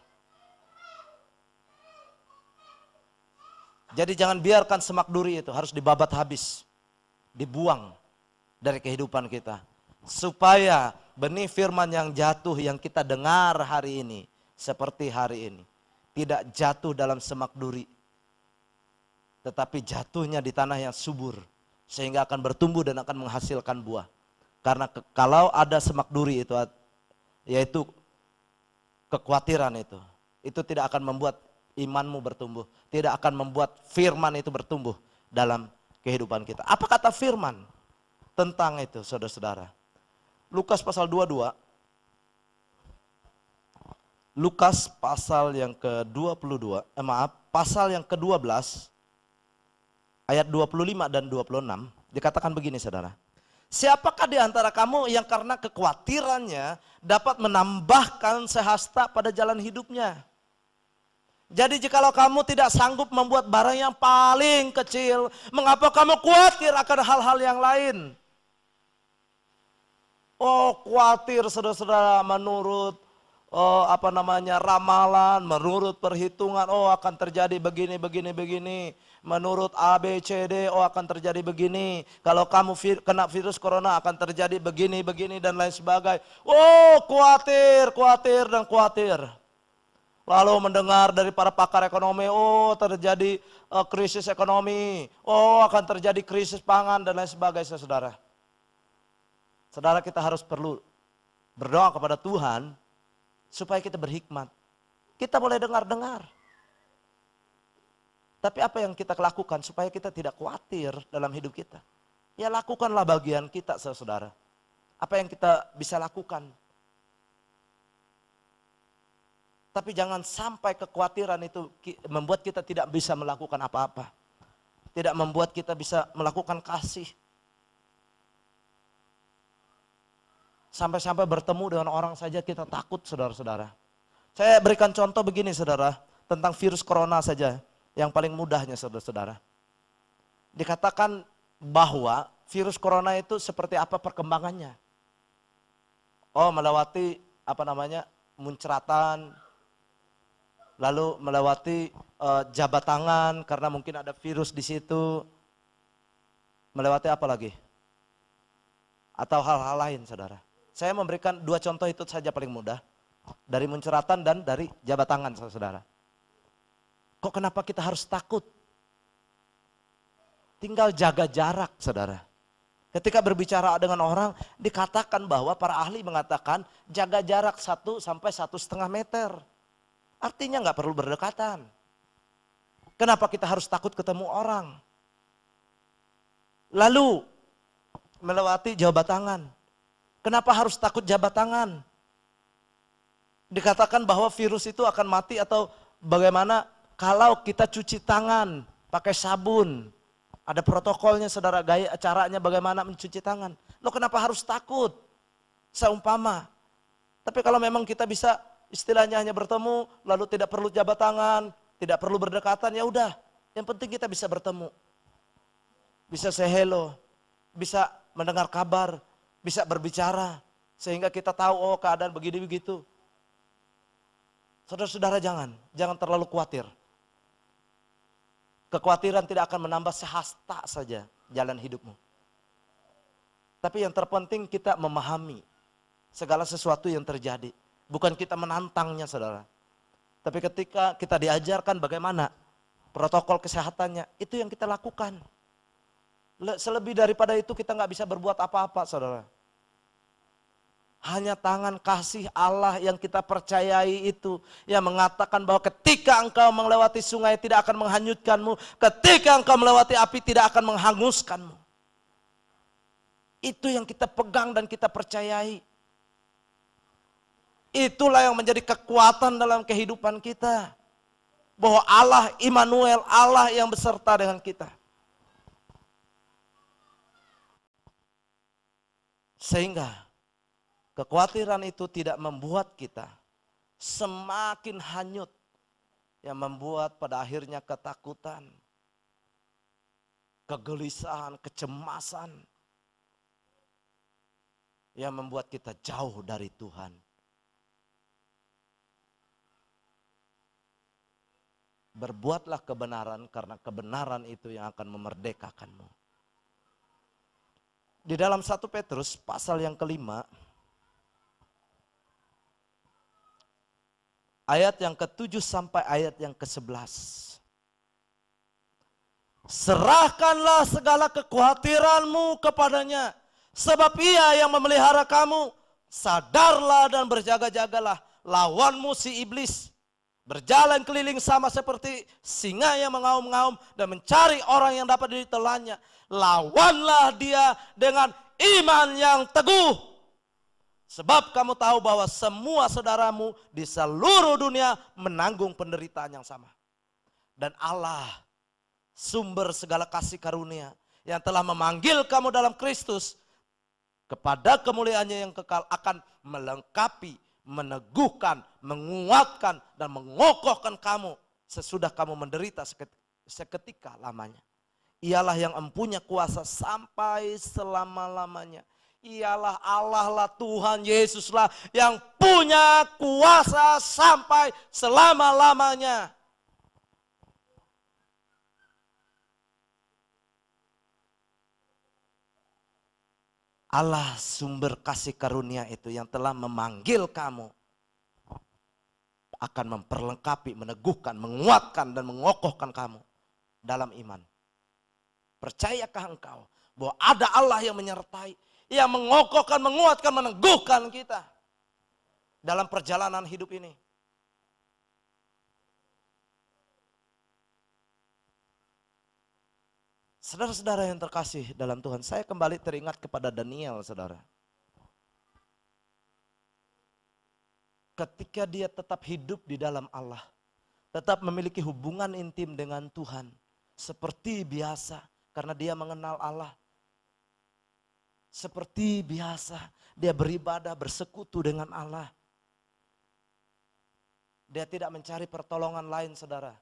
Jadi jangan biarkan semak duri itu, harus dibabat habis. Dibuang dari kehidupan kita. Supaya benih firman yang jatuh yang kita dengar hari ini, seperti hari ini, tidak jatuh dalam semak duri, tetapi jatuhnya di tanah yang subur, sehingga akan bertumbuh dan akan menghasilkan buah. Karena kalau ada semak duri itu, yaitu kekhawatiran itu tidak akan membuat imanmu bertumbuh, tidak akan membuat firman itu bertumbuh dalam kehidupan kita. Apa kata firman tentang itu, saudara-saudara? Lukas pasal 22. Lukas pasal yang ke-22, pasal yang ke-12 ayat 25 dan 26 dikatakan begini, saudara. Siapakah di antara kamu yang karena kekhawatirannya dapat menambahkan sehasta pada jalan hidupnya? Jadi jikalau kamu tidak sanggup membuat barang yang paling kecil, mengapa kamu khawatir akan hal-hal yang lain? Oh, khawatir saudara-saudara menurut ramalan, menurut perhitungan, oh akan terjadi begini. Menurut A, B, C, D, oh akan terjadi begini. Kalau kamu kena virus corona akan terjadi begini dan lain sebagainya. Oh, khawatir. Lalu mendengar dari para pakar ekonomi, oh terjadi krisis ekonomi, oh akan terjadi krisis pangan dan lain sebagainya, saudara. Saudara, kita harus perlu berdoa kepada Tuhan supaya kita berhikmat. Kita boleh dengar-dengar. Tapi apa yang kita lakukan supaya kita tidak khawatir dalam hidup kita? Ya lakukanlah bagian kita, saudara. Apa yang kita bisa lakukan? Tapi jangan sampai kekhawatiran itu membuat kita tidak bisa melakukan apa-apa. Tidak membuat kita bisa melakukan kasih. Sampai-sampai bertemu dengan orang saja kita takut, saudara-saudara. Saya berikan contoh begini, saudara, tentang virus corona saja, yang paling mudahnya, saudara-saudara. Dikatakan bahwa virus corona itu seperti apa perkembangannya. Oh, melewati muncratan, lalu melewati jabat tangan karena mungkin ada virus di situ. Melewati apa lagi? Atau hal-hal lain, saudara. Saya memberikan 2 contoh itu saja paling mudah. Dari munceratan dan dari jabat tangan, saudara. Kok kenapa kita harus takut? Tinggal jaga jarak, saudara. Ketika berbicara dengan orang, dikatakan bahwa para ahli mengatakan jaga jarak 1 sampai 1,5 meter. Artinya nggak perlu berdekatan. Kenapa kita harus takut ketemu orang? Lalu melewati jabat tangan. Kenapa harus takut jabat tangan? Dikatakan bahwa virus itu akan mati atau bagaimana kalau kita cuci tangan pakai sabun. Ada protokolnya, saudara, gaya caranya bagaimana mencuci tangan. Lo kenapa harus takut? Seumpama. Tapi kalau memang kita bisa istilahnya hanya bertemu, lalu tidak perlu jabat tangan, tidak perlu berdekatan, ya udah. Yang penting kita bisa bertemu. bisa say hello, bisa mendengar kabar, bisa berbicara. Sehingga kita tahu, oh keadaan begini begitu. Saudara-saudara jangan terlalu khawatir. Kekhawatiran tidak akan menambah sehasta saja jalan hidupmu. Tapi yang terpenting kita memahami segala sesuatu yang terjadi. Bukan kita menantangnya, saudara. Tapi ketika kita diajarkan bagaimana protokol kesehatannya, itu yang kita lakukan. Selebih daripada itu kita nggak bisa berbuat apa-apa, saudara. Hanya tangan kasih Allah yang kita percayai itu yang mengatakan bahwa ketika engkau melewati sungai tidak akan menghanyutkanmu, ketika engkau melewati api tidak akan menghanguskanmu. Itu yang kita pegang dan kita percayai. Itulah yang menjadi kekuatan dalam kehidupan kita. Bahwa Allah Immanuel, Allah yang beserta dengan kita. Sehingga kekhawatiran itu tidak membuat kita semakin hanyut. Yang membuat pada akhirnya ketakutan, kegelisahan, kecemasan. Yang membuat kita jauh dari Tuhan. Berbuatlah kebenaran karena kebenaran itu yang akan memerdekakanmu. Di dalam 1 Petrus pasal yang kelima, ayat yang ke-7 sampai ayat yang ke-11. Serahkanlah segala kekhawatiranmu kepadanya, sebab ia yang memelihara kamu. Sadarlah dan berjaga-jagalah, lawanmu si iblis. Berjalan keliling sama seperti singa yang mengaum-ngaum dan mencari orang yang dapat ditelannya. Lawanlah dia dengan iman yang teguh. Sebab kamu tahu bahwa semua saudaramu di seluruh dunia menanggung penderitaan yang sama. Dan Allah, sumber segala kasih karunia, yang telah memanggil kamu dalam Kristus kepada kemuliaannya yang kekal, akan melengkapi, meneguhkan, menguatkan, dan mengokohkan kamu sesudah kamu menderita seketika lamanya. Ialah yang empunya kuasa sampai selama-lamanya. Ialah Allah lah, Tuhan Yesus lah yang punya kuasa sampai selama-lamanya. Allah sumber kasih karunia itu yang telah memanggil kamu akan memperlengkapi, meneguhkan, menguatkan, dan mengokohkan kamu dalam iman. Percayakah engkau bahwa ada Allah yang menyertai, yang mengokohkan, menguatkan, meneguhkan kita dalam perjalanan hidup ini? Saudara-saudara yang terkasih dalam Tuhan, saya kembali teringat kepada Daniel, saudara. Ketika dia tetap hidup di dalam Allah, tetap memiliki hubungan intim dengan Tuhan, seperti biasa, karena dia mengenal Allah. Seperti biasa, dia beribadah, bersekutu dengan Allah. Dia tidak mencari pertolongan lain, saudara.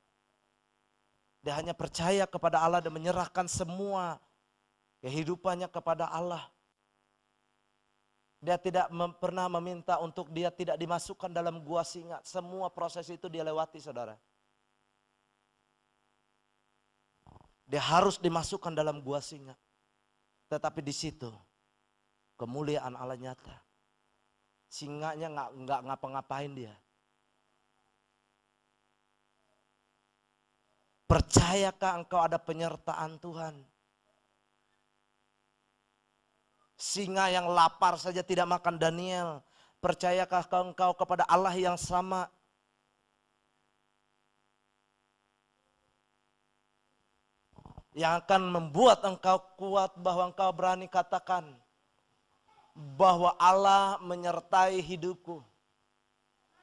Dia hanya percaya kepada Allah dan menyerahkan semua kehidupannya kepada Allah. Dia tidak pernah meminta untuk dia tidak dimasukkan dalam gua singa. Semua proses itu dia lewati, saudara. Dia harus dimasukkan dalam gua singa. Tetapi di situ kemuliaan Allah nyata. Singanya nggak ngapa-ngapain dia. Percayakah engkau ada penyertaan Tuhan? Singa yang lapar saja tidak makan Daniel. Percayakah engkau kepada Allah yang sama? Yang akan membuat engkau kuat, bahwa engkau berani katakan bahwa Allah menyertai hidupku.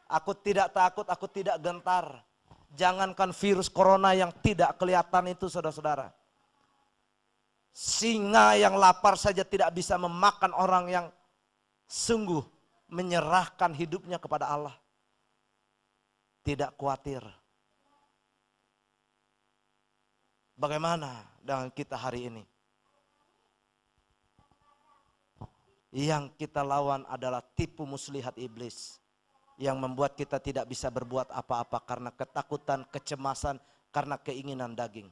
Aku tidak takut, aku tidak gentar. Jangankan virus corona yang tidak kelihatan itu, saudara-saudara. Singa yang lapar saja tidak bisa memakan orang yang sungguh menyerahkan hidupnya kepada Allah. Tidak khawatir. Bagaimana dengan kita hari ini? Yang kita lawan adalah tipu muslihat iblis. Yang membuat kita tidak bisa berbuat apa-apa karena ketakutan, kecemasan, karena keinginan daging.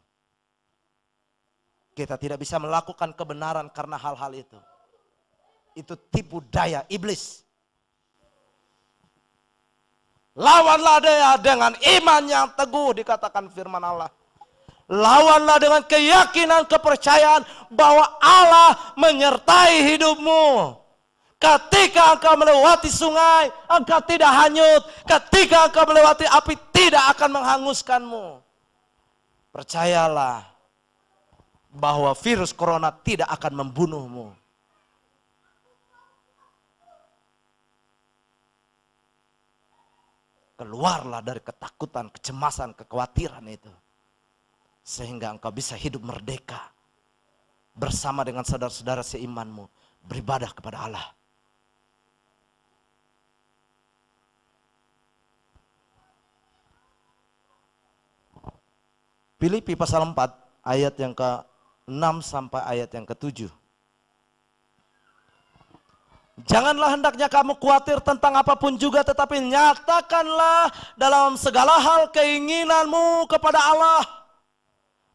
Kita tidak bisa melakukan kebenaran karena hal-hal itu. Itu tipu daya iblis. Lawanlah dia dengan iman yang teguh, dikatakan firman Allah. Lawanlah dengan keyakinan, kepercayaan bahwa Allah menyertai hidupmu. Ketika engkau melewati sungai, engkau tidak hanyut. Ketika engkau melewati api, tidak akan menghanguskanmu. Percayalah bahwa virus corona tidak akan membunuhmu. Keluarlah dari ketakutan, kecemasan, kekhawatiran itu. Sehingga engkau bisa hidup merdeka. Bersama dengan saudara-saudara seimanmu. Beribadah kepada Allah. Filipi pasal 4 ayat yang ke-6 sampai ayat yang ke-7. Janganlah hendaknya kamu khawatir tentang apapun juga, tetapi nyatakanlah dalam segala hal keinginanmu kepada Allah.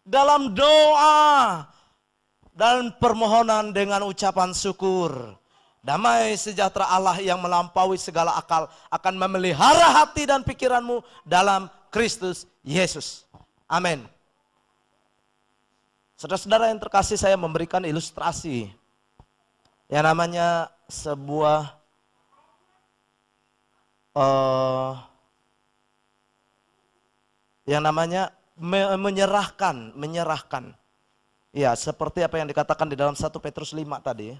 Dalam doa dan permohonan dengan ucapan syukur. Damai sejahtera Allah yang melampaui segala akal akan memelihara hati dan pikiranmu dalam Kristus Yesus. Amin. Saudara-saudara yang terkasih, saya memberikan ilustrasi yang namanya sebuah menyerahkan. Ya, seperti apa yang dikatakan di dalam 1 Petrus 5 tadi.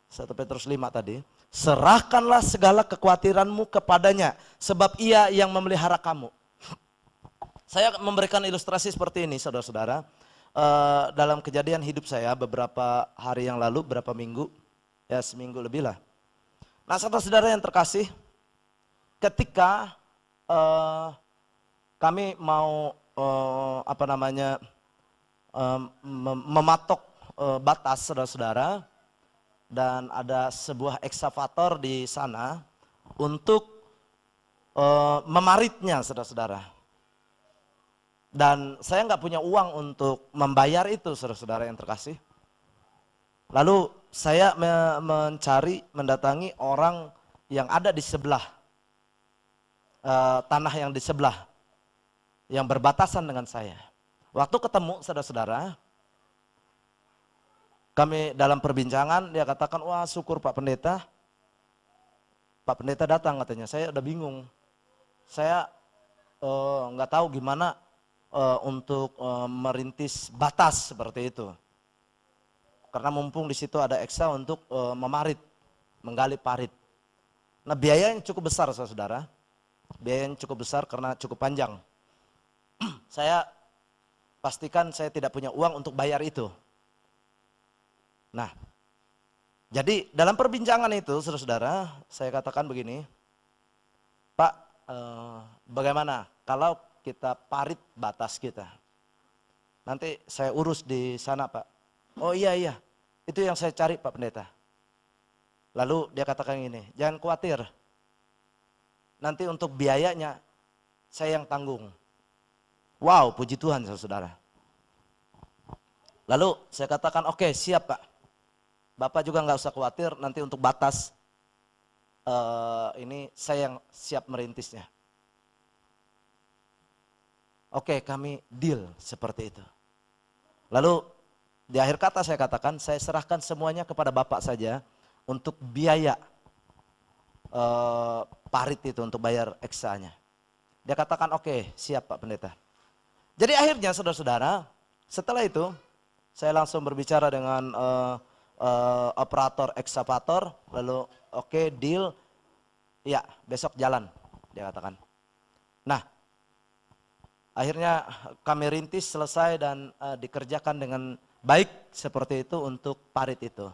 1 Petrus 5 tadi. Serahkanlah segala kekhawatiranmu kepadanya, sebab ia yang memelihara kamu. Saya memberikan ilustrasi seperti ini, saudara-saudara. Dalam kejadian hidup saya beberapa hari yang lalu, beberapa minggu, ya seminggu lebih lah. Nah, saudara-saudara yang terkasih, ketika kami mau mematok batas, saudara-saudara, dan ada sebuah ekskavator di sana untuk memaritnya, saudara-saudara. Dan saya nggak punya uang untuk membayar itu, saudara-saudara yang terkasih. Lalu saya mendatangi orang yang ada di sebelah tanah yang di sebelah, yang berbatasan dengan saya. Waktu ketemu, saudara-saudara, kami dalam perbincangan, dia katakan, wah syukur Pak Pendeta. Pak Pendeta datang katanya. Saya udah bingung. Saya nggak tahu gimana untuk merintis batas seperti itu. Karena mumpung di situ ada eksa untuk menggali parit. Nah, biaya yang cukup besar, saudara. Biaya yang cukup besar karena cukup panjang. Saya pastikan saya tidak punya uang untuk bayar itu. Nah, jadi dalam perbincangan itu, saudara-saudara, saya katakan begini, Pak, bagaimana kalau kita parit batas kita? Nanti saya urus di sana, Pak. Oh iya, itu yang saya cari, Pak Pendeta. Lalu dia katakan gini, jangan khawatir, nanti untuk biayanya saya yang tanggung. Wow, puji Tuhan, saudara. Lalu saya katakan, oke, siap Pak. Bapak juga nggak usah khawatir, nanti untuk batas ini saya yang siap merintisnya. Oke, kami deal seperti itu. Lalu di akhir kata saya katakan, saya serahkan semuanya kepada Bapak saja untuk biaya parit itu, untuk bayar eksanya. Dia katakan, oke, siap Pak Pendeta. Jadi akhirnya, saudara-saudara, setelah itu saya langsung berbicara dengan operator ekskavator, lalu oke, deal, ya besok jalan, dia katakan. Nah, akhirnya kami rintis, selesai, dan dikerjakan dengan baik seperti itu untuk parit itu.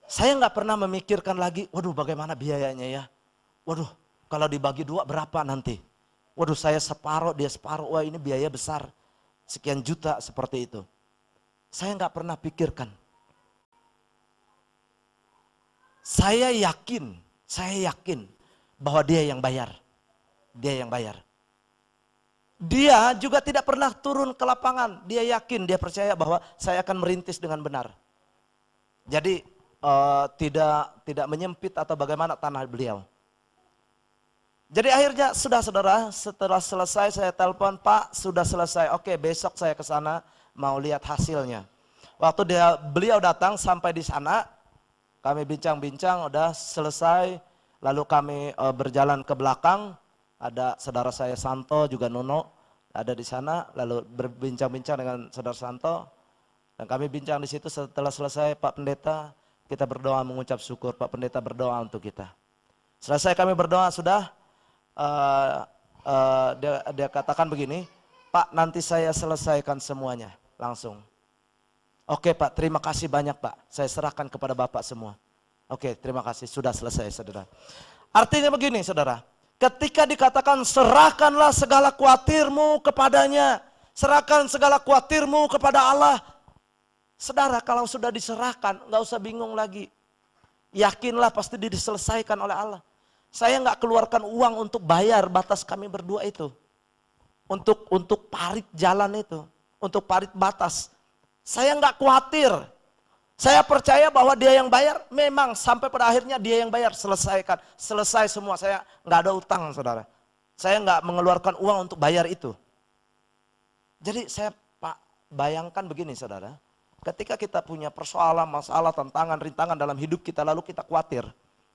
Saya nggak pernah memikirkan lagi, waduh bagaimana biayanya ya. Waduh, kalau dibagi dua berapa nanti? Waduh, saya separuh, dia separuh, wah ini biaya besar, sekian juta, seperti itu. Saya nggak pernah pikirkan. Saya yakin bahwa dia yang bayar. Dia yang bayar. Dia juga tidak pernah turun ke lapangan. Dia yakin, dia percaya bahwa saya akan merintis dengan benar. Jadi tidak menyempit atau bagaimana tanah beliau. Jadi akhirnya sudah saudara, setelah selesai saya telepon, Pak sudah selesai, oke besok saya ke sana mau lihat hasilnya. Waktu beliau datang sampai di sana, kami bincang-bincang, udah selesai, lalu kami berjalan ke belakang, ada saudara saya Santo juga Nuno ada di sana, lalu berbincang-bincang dengan saudara Santo, dan kami bincang di situ. Setelah selesai, Pak Pendeta, kita berdoa mengucap syukur, Pak Pendeta berdoa untuk kita. Selesai kami berdoa sudah. Dia katakan begini, Pak nanti saya selesaikan semuanya langsung. Oke Pak, terima kasih banyak Pak, saya serahkan kepada Bapak semua. Oke, terima kasih, sudah selesai saudara. Artinya begini saudara, ketika dikatakan serahkanlah segala khawatirmu kepadanya, serahkan segala khawatirmu kepada Allah. Saudara kalau sudah diserahkan, nggak usah bingung lagi. Yakinlah pasti diselesaikan oleh Allah. Saya nggak keluarkan uang untuk bayar batas kami berdua itu. Untuk parit jalan itu. Untuk parit batas. Saya nggak khawatir. Saya percaya bahwa dia yang bayar. Memang sampai pada akhirnya dia yang bayar. Selesaikan. Selesai semua. Saya nggak ada utang saudara. Saya nggak mengeluarkan uang untuk bayar itu. Jadi saya bayangkan begini saudara. Ketika kita punya persoalan, masalah, tantangan, rintangan dalam hidup kita. Lalu kita khawatir.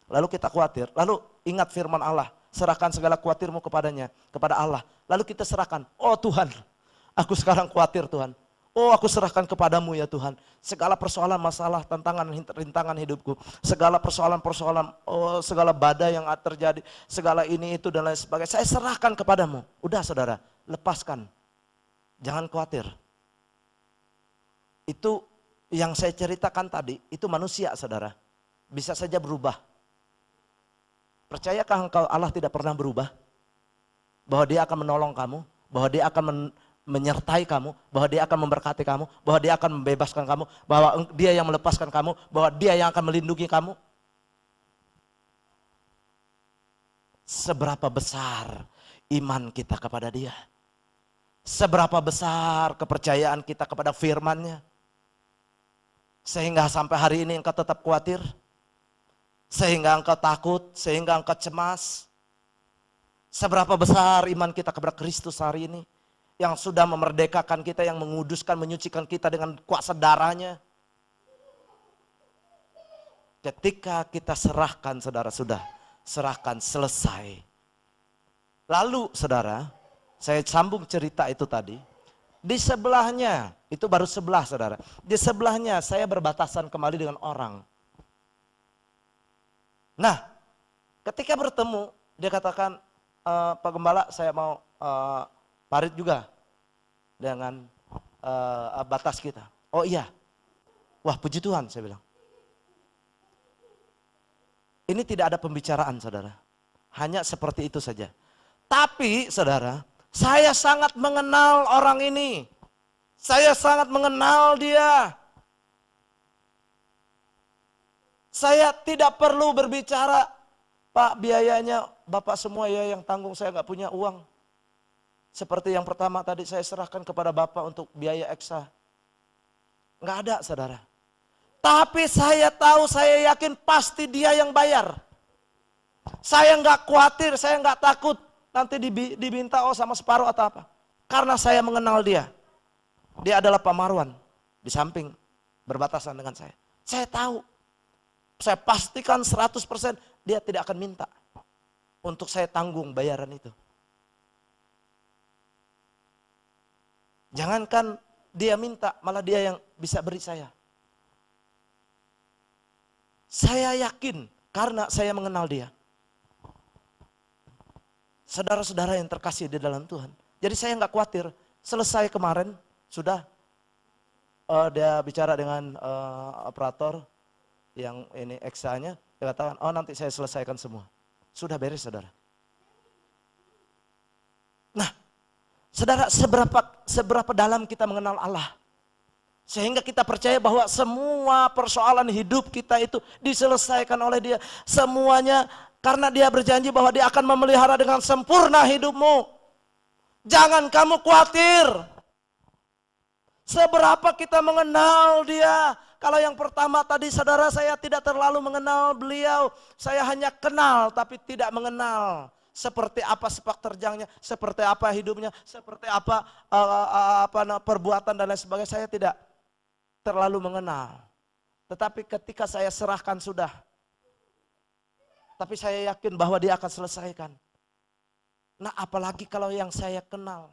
Lalu ingat firman Allah, serahkan segala khawatirmu kepadanya, kepada Allah. Lalu kita serahkan, oh Tuhan, aku sekarang khawatir Tuhan. Oh aku serahkan kepadamu ya Tuhan. Segala persoalan, masalah, tantangan, rintangan hidupku. Segala persoalan, oh segala badai yang terjadi, segala ini itu dan lain sebagainya. Saya serahkan kepadamu. Udah saudara, lepaskan. Jangan khawatir. Itu yang saya ceritakan tadi, itu manusia saudara. Bisa saja berubah. Percayakah engkau Allah tidak pernah berubah? Bahwa dia akan menolong kamu, bahwa dia akan menyertai kamu, bahwa dia akan memberkati kamu, bahwa dia akan membebaskan kamu, bahwa dia yang melepaskan kamu, bahwa dia yang akan melindungi kamu. Seberapa besar iman kita kepada dia? Seberapa besar kepercayaan kita kepada firman-Nya? Sehingga sampai hari ini engkau tetap khawatir? Sehingga engkau takut, sehingga engkau cemas. Seberapa besar iman kita kepada Kristus hari ini, yang sudah memerdekakan kita, yang menguduskan, menyucikan kita dengan kuasa darahnya. Ketika kita serahkan saudara, sudah serahkan, selesai. Lalu saudara, saya sambung cerita itu tadi. Di sebelahnya, itu baru sebelah saudara. Di sebelahnya saya berbatasan kembali dengan orang. Nah, ketika bertemu, dia katakan, Pak Gembala saya mau parit juga dengan batas kita. Oh iya, wah puji Tuhan saya bilang. Ini tidak ada pembicaraan saudara, hanya seperti itu saja. Tapi saudara, saya sangat mengenal orang ini. Saya sangat mengenal dia. Saya tidak perlu berbicara, Pak biayanya Bapak semua ya yang tanggung, saya nggak punya uang. Seperti yang pertama tadi saya serahkan kepada Bapak untuk biaya eksa. Nggak ada saudara. Tapi saya tahu, saya yakin pasti dia yang bayar. Saya nggak khawatir, saya nggak takut nanti diminta sama separuh atau apa. Karena saya mengenal dia. Dia adalah Pak Marwan di samping berbatasan dengan saya. Saya tahu. Saya pastikan 100% dia tidak akan minta untuk saya tanggung bayaran itu. Jangankan dia minta, malah dia yang bisa beri saya. Saya yakin karena saya mengenal dia. Saudara-saudara yang terkasih di dalam Tuhan. Jadi saya nggak khawatir. Selesai kemarin sudah dia bicara dengan operator yang ini eksanya, dia katakan, oh nanti saya selesaikan semua. Sudah beres saudara. Nah, saudara seberapa dalam kita mengenal Allah. Sehingga kita percaya bahwa semua persoalan hidup kita itu diselesaikan oleh Dia. Semuanya karena Dia berjanji bahwa Dia akan memelihara dengan sempurna hidupmu. Jangan kamu khawatir. Seberapa kita mengenal Dia. Kalau yang pertama tadi saudara, saya tidak terlalu mengenal beliau. Saya hanya kenal tapi tidak mengenal. Seperti apa sepak terjangnya, seperti apa hidupnya, seperti apa perbuatan dan lain sebagainya. Saya tidak terlalu mengenal. Tetapi ketika saya serahkan sudah. Tapi saya yakin bahwa Dia akan selesaikan. Nah, apalagi kalau yang saya kenal.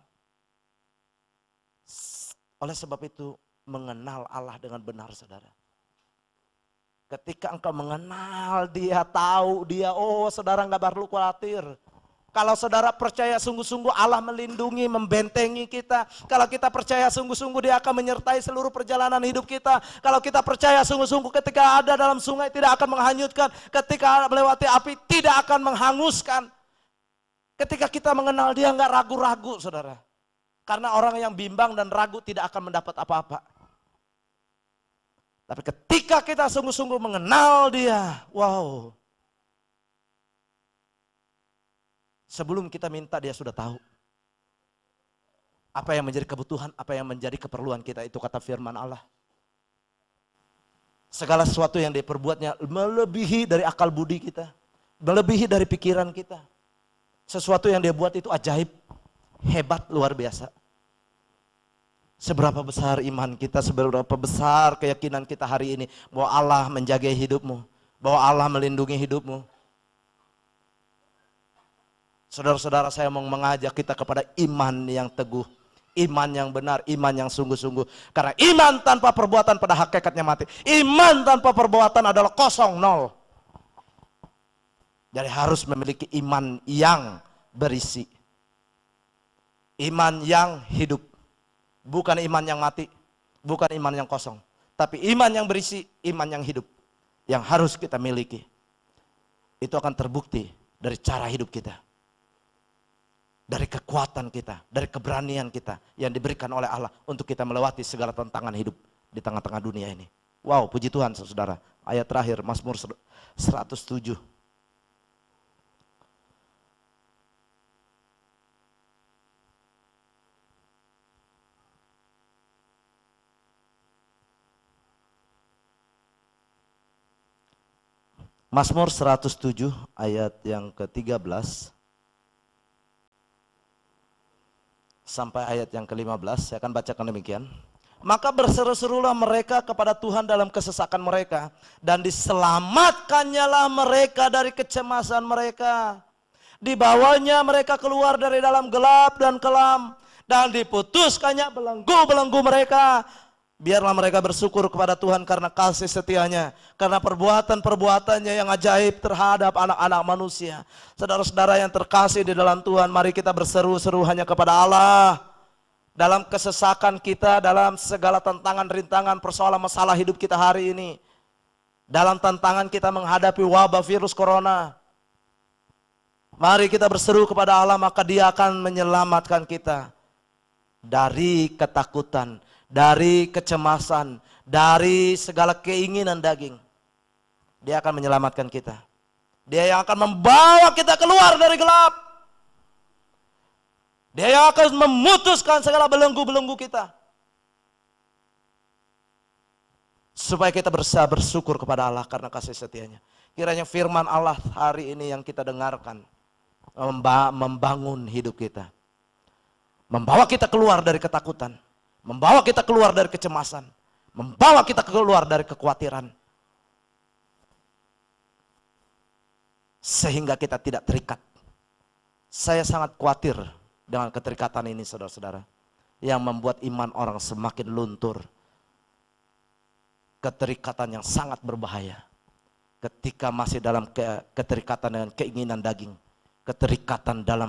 Oleh sebab itu, mengenal Allah dengan benar, saudara. Ketika engkau mengenal Dia, tahu Dia, oh saudara nggak perlu khawatir. Kalau saudara percaya sungguh-sungguh Allah melindungi, membentengi kita. Kalau kita percaya sungguh-sungguh Dia akan menyertai seluruh perjalanan hidup kita. Kalau kita percaya sungguh-sungguh ketika ada dalam sungai tidak akan menghanyutkan. Ketika melewati api tidak akan menghanguskan. Ketika kita mengenal Dia nggak ragu-ragu, saudara. Karena orang yang bimbang dan ragu tidak akan mendapat apa-apa. Tapi ketika kita sungguh-sungguh mengenal Dia, wow. Sebelum kita minta Dia sudah tahu. Apa yang menjadi kebutuhan, apa yang menjadi keperluan kita, itu kata firman Allah. Segala sesuatu yang Dia perbuatnya melebihi dari akal budi kita. Melebihi dari pikiran kita. Sesuatu yang Dia buat itu ajaib. Hebat, luar biasa. Seberapa besar iman kita, seberapa besar keyakinan kita hari ini bahwa Allah menjaga hidupmu, bahwa Allah melindungi hidupmu. Saudara-saudara, saya mau mengajak kita kepada iman yang teguh, iman yang benar, iman yang sungguh-sungguh. Karena iman tanpa perbuatan pada hakikatnya mati. Iman tanpa perbuatan adalah kosong, nol. Jadi harus memiliki iman yang berisi. Iman yang hidup, bukan iman yang mati, bukan iman yang kosong, tapi iman yang berisi, iman yang hidup, yang harus kita miliki. Itu akan terbukti dari cara hidup kita, dari kekuatan kita, dari keberanian kita yang diberikan oleh Allah untuk kita melewati segala tantangan hidup di tengah-tengah dunia ini. Wow, puji Tuhan saudara. Ayat terakhir Mazmur 107. Mazmur 107 ayat yang ke-13 sampai ayat yang ke-15, saya akan bacakan demikian. Maka berseru-serulah mereka kepada Tuhan dalam kesesakan mereka, dan diselamatkannya lah mereka dari kecemasan mereka. Dibawanya mereka keluar dari dalam gelap dan kelam, dan diputuskannya belenggu-belenggu mereka. Biarlah mereka bersyukur kepada Tuhan karena kasih setianya, karena perbuatan-perbuatannya yang ajaib terhadap anak-anak manusia. Saudara-saudara yang terkasih di dalam Tuhan, mari kita berseru-seru hanya kepada Allah. Dalam kesesakan kita, dalam segala tantangan, rintangan, persoalan, masalah hidup kita hari ini. Dalam tantangan kita menghadapi wabah virus corona. Mari kita berseru kepada Allah, maka Dia akan menyelamatkan kita dari ketakutan, dari kecemasan, dari segala keinginan daging. Dia akan menyelamatkan kita. Dia yang akan membawa kita keluar dari gelap. Dia yang akan memutuskan segala belenggu-belenggu kita. Supaya kita bisa bersyukur kepada Allah karena kasih setianya. Kiranya firman Allah hari ini yang kita dengarkan membangun hidup kita. Membawa kita keluar dari ketakutan. Membawa kita keluar dari kecemasan. Membawa kita keluar dari kekhawatiran. Sehingga kita tidak terikat. Saya sangat khawatir dengan keterikatan ini, saudara-saudara. Yang membuat iman orang semakin luntur. Keterikatan yang sangat berbahaya. Ketika masih dalam keterikatan dengan keinginan daging. Keterikatan dalam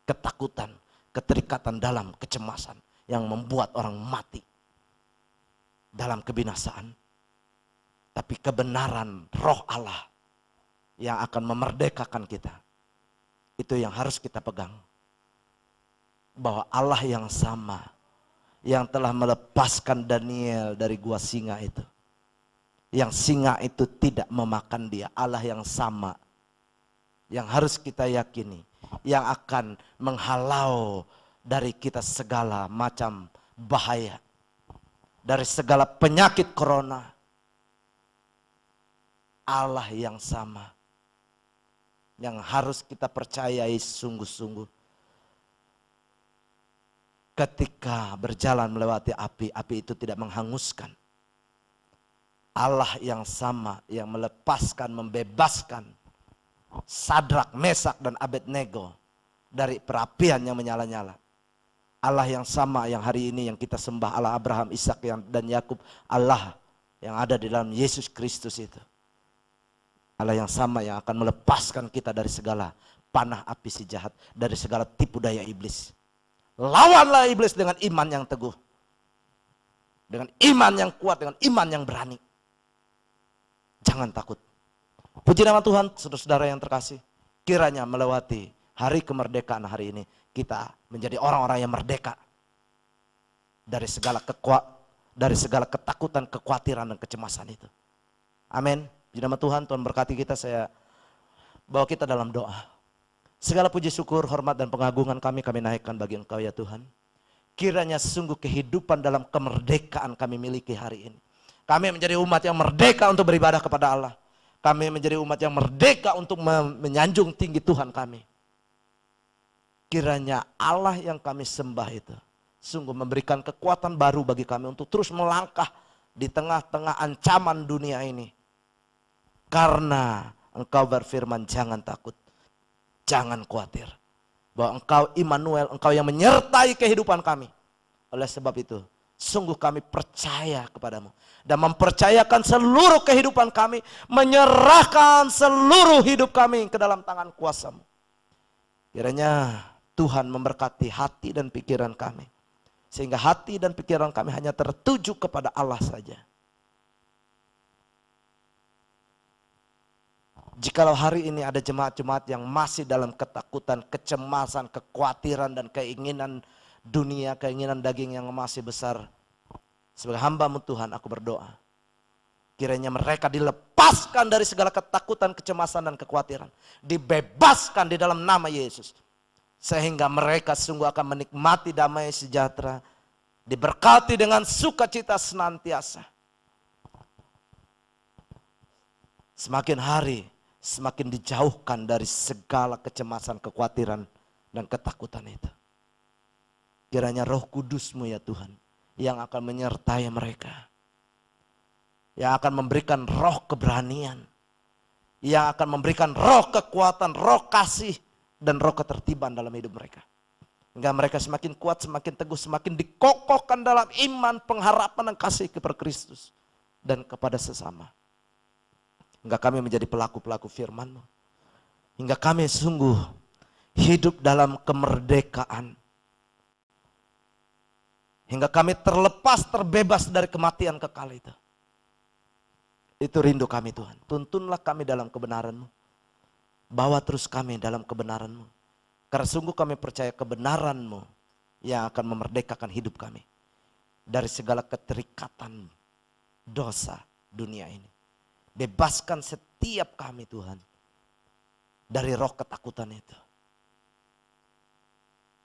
ketakutan. Keterikatan dalam kecemasan. Yang membuat orang mati dalam kebinasaan. Tapi kebenaran roh Allah yang akan memerdekakan kita. Itu yang harus kita pegang. Bahwa Allah yang sama, yang telah melepaskan Daniel dari gua singa itu. Yang singa itu tidak memakan dia. Allah yang sama, yang harus kita yakini, yang akan menghalau dari kita segala macam bahaya, dari segala penyakit corona. Allah yang sama, yang harus kita percayai sungguh-sungguh. Ketika berjalan melewati api, api itu tidak menghanguskan. Allah yang sama, yang melepaskan, membebaskan Sadrak, Mesak, dan Abednego dari perapian yang menyala-nyala. Allah yang sama yang hari ini yang kita sembah, Allah Abraham, Ishak dan Yakub, Allah yang ada di dalam Yesus Kristus itu. Allah yang sama yang akan melepaskan kita dari segala panah api si jahat, dari segala tipu daya iblis. Lawanlah iblis dengan iman yang teguh, dengan iman yang kuat, dengan iman yang berani. Jangan takut. Puji nama Tuhan, saudara-saudara yang terkasih. Kiranya melewati hari kemerdekaan hari ini, kita menjadi orang-orang yang merdeka dari segala ketakutan, kekhawatiran, dan kecemasan itu. Amin. Puji nama Tuhan, Tuhan berkati kita. Saya bawa kita dalam doa. Segala puji syukur, hormat, dan pengagungan kami naikkan bagi Engkau ya Tuhan. Kiranya sungguh kehidupan dalam kemerdekaan kami miliki hari ini. Kami menjadi umat yang merdeka untuk beribadah kepada Allah. Kami menjadi umat yang merdeka untuk menyanjung tinggi Tuhan kami. Kiranya Allah yang kami sembah itu sungguh memberikan kekuatan baru bagi kami untuk terus melangkah di tengah-tengah ancaman dunia ini. Karena Engkau berfirman, jangan takut, jangan khawatir, bahwa Engkau Immanuel, Engkau yang menyertai kehidupan kami. Oleh sebab itu, sungguh kami percaya kepadamu dan mempercayakan seluruh kehidupan kami, menyerahkan seluruh hidup kami ke dalam tangan kuasa-Mu. Kiranya Tuhan memberkati hati dan pikiran kami, sehingga hati dan pikiran kami hanya tertuju kepada Allah saja. Jikalau hari ini ada jemaat-jemaat yang masih dalam ketakutan, kecemasan, kekhawatiran, dan keinginan dunia, keinginan daging yang masih besar, sebagai hamba-Mu Tuhan, aku berdoa, kiranya mereka dilepaskan dari segala ketakutan, kecemasan, dan kekhawatiran, dibebaskan di dalam nama Yesus, sehingga mereka sungguh akan menikmati damai sejahtera, diberkati dengan sukacita senantiasa. Semakin hari, semakin dijauhkan dari segala kecemasan, kekhawatiran, dan ketakutan itu. Kiranya Roh Kudus-Mu ya Tuhan, yang akan menyertai mereka, yang akan memberikan roh keberanian, yang akan memberikan roh kekuatan, roh kasih, dan roh ketertiban dalam hidup mereka. Hingga mereka semakin kuat, semakin teguh, semakin dikokohkan dalam iman, pengharapan, dan kasih kepada Kristus dan kepada sesama. Hingga kami menjadi pelaku-pelaku firman-Mu. Hingga kami sungguh hidup dalam kemerdekaan. Hingga kami terlepas, terbebas dari kematian kekal itu. Itu rindu kami Tuhan. Tuntunlah kami dalam kebenaran-Mu. Bawa terus kami dalam kebenaran-Mu. Karena sungguh kami percaya kebenaran-Mu yang akan memerdekakan hidup kami dari segala keterikatan dosa dunia ini. Bebaskan setiap kami Tuhan dari roh ketakutan itu.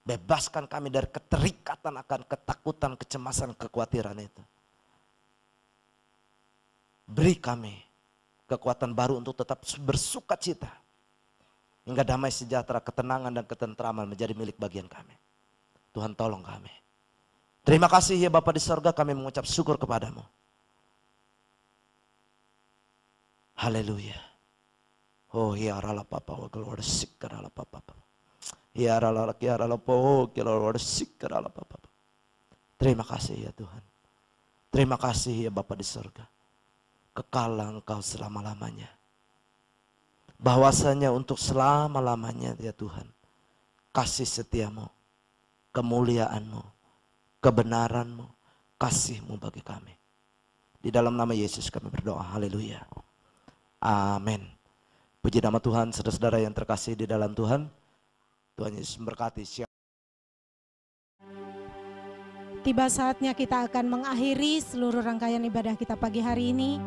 Bebaskan kami dari keterikatan akan ketakutan, kecemasan, kekhawatiran itu. Beri kami kekuatan baru untuk tetap bersuka cita. Hingga damai sejahtera, ketenangan, dan ketentraman menjadi milik bagian kami. Tuhan tolong kami. Terima kasih ya Bapa di sorga, kami mengucap syukur kepadamu. Haleluya. Oh ya rala papa wa glory sikara papa. Ya rala po glory sikara papa. Terima kasih ya Tuhan. Terima kasih ya Bapa di surga. Kekal Engkau selama-lamanya. Bahwasanya untuk selama-lamanya ya Tuhan, kasih setiamu, kemuliaanmu, kebenaranmu, kasih-Mu bagi kami. Di dalam nama Yesus kami berdoa. Haleluya. Amin. Puji nama Tuhan, saudara-saudara yang terkasih di dalam Tuhan. Tuhan Yesus memberkati. Tiba saatnya kita akan mengakhiri seluruh rangkaian ibadah kita pagi hari ini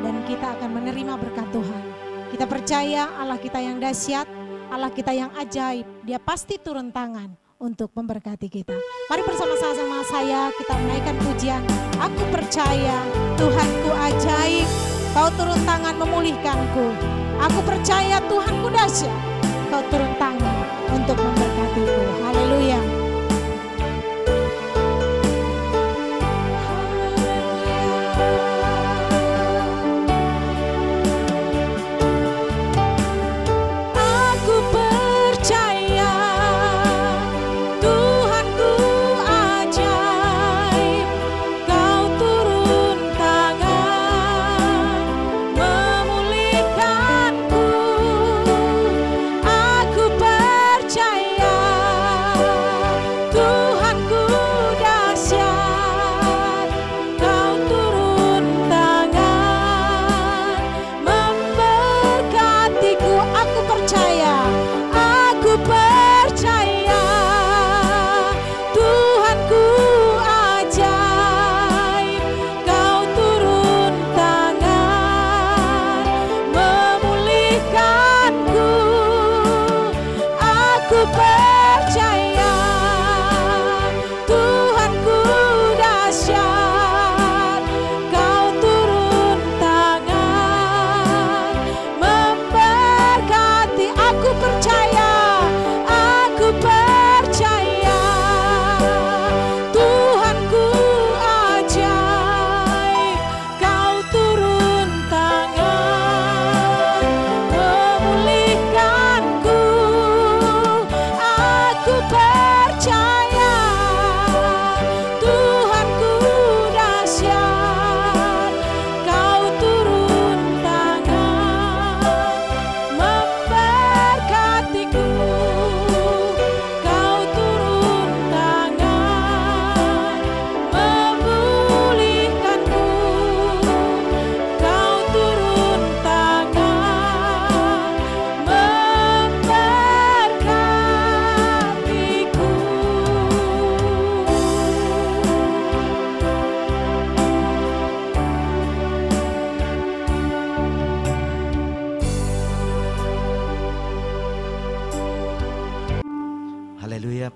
dan kita akan menerima berkat Tuhan. Kita percaya Allah kita yang dahsyat, Allah kita yang ajaib, Dia pasti turun tangan untuk memberkati kita. Mari bersama-sama saya kita menaikkan pujian. Aku percaya Tuhanku ajaib, Kau turun tangan memulihkanku. Aku percaya Tuhanku dahsyat, Kau turun tangan untuk memberkatiku. Haleluya.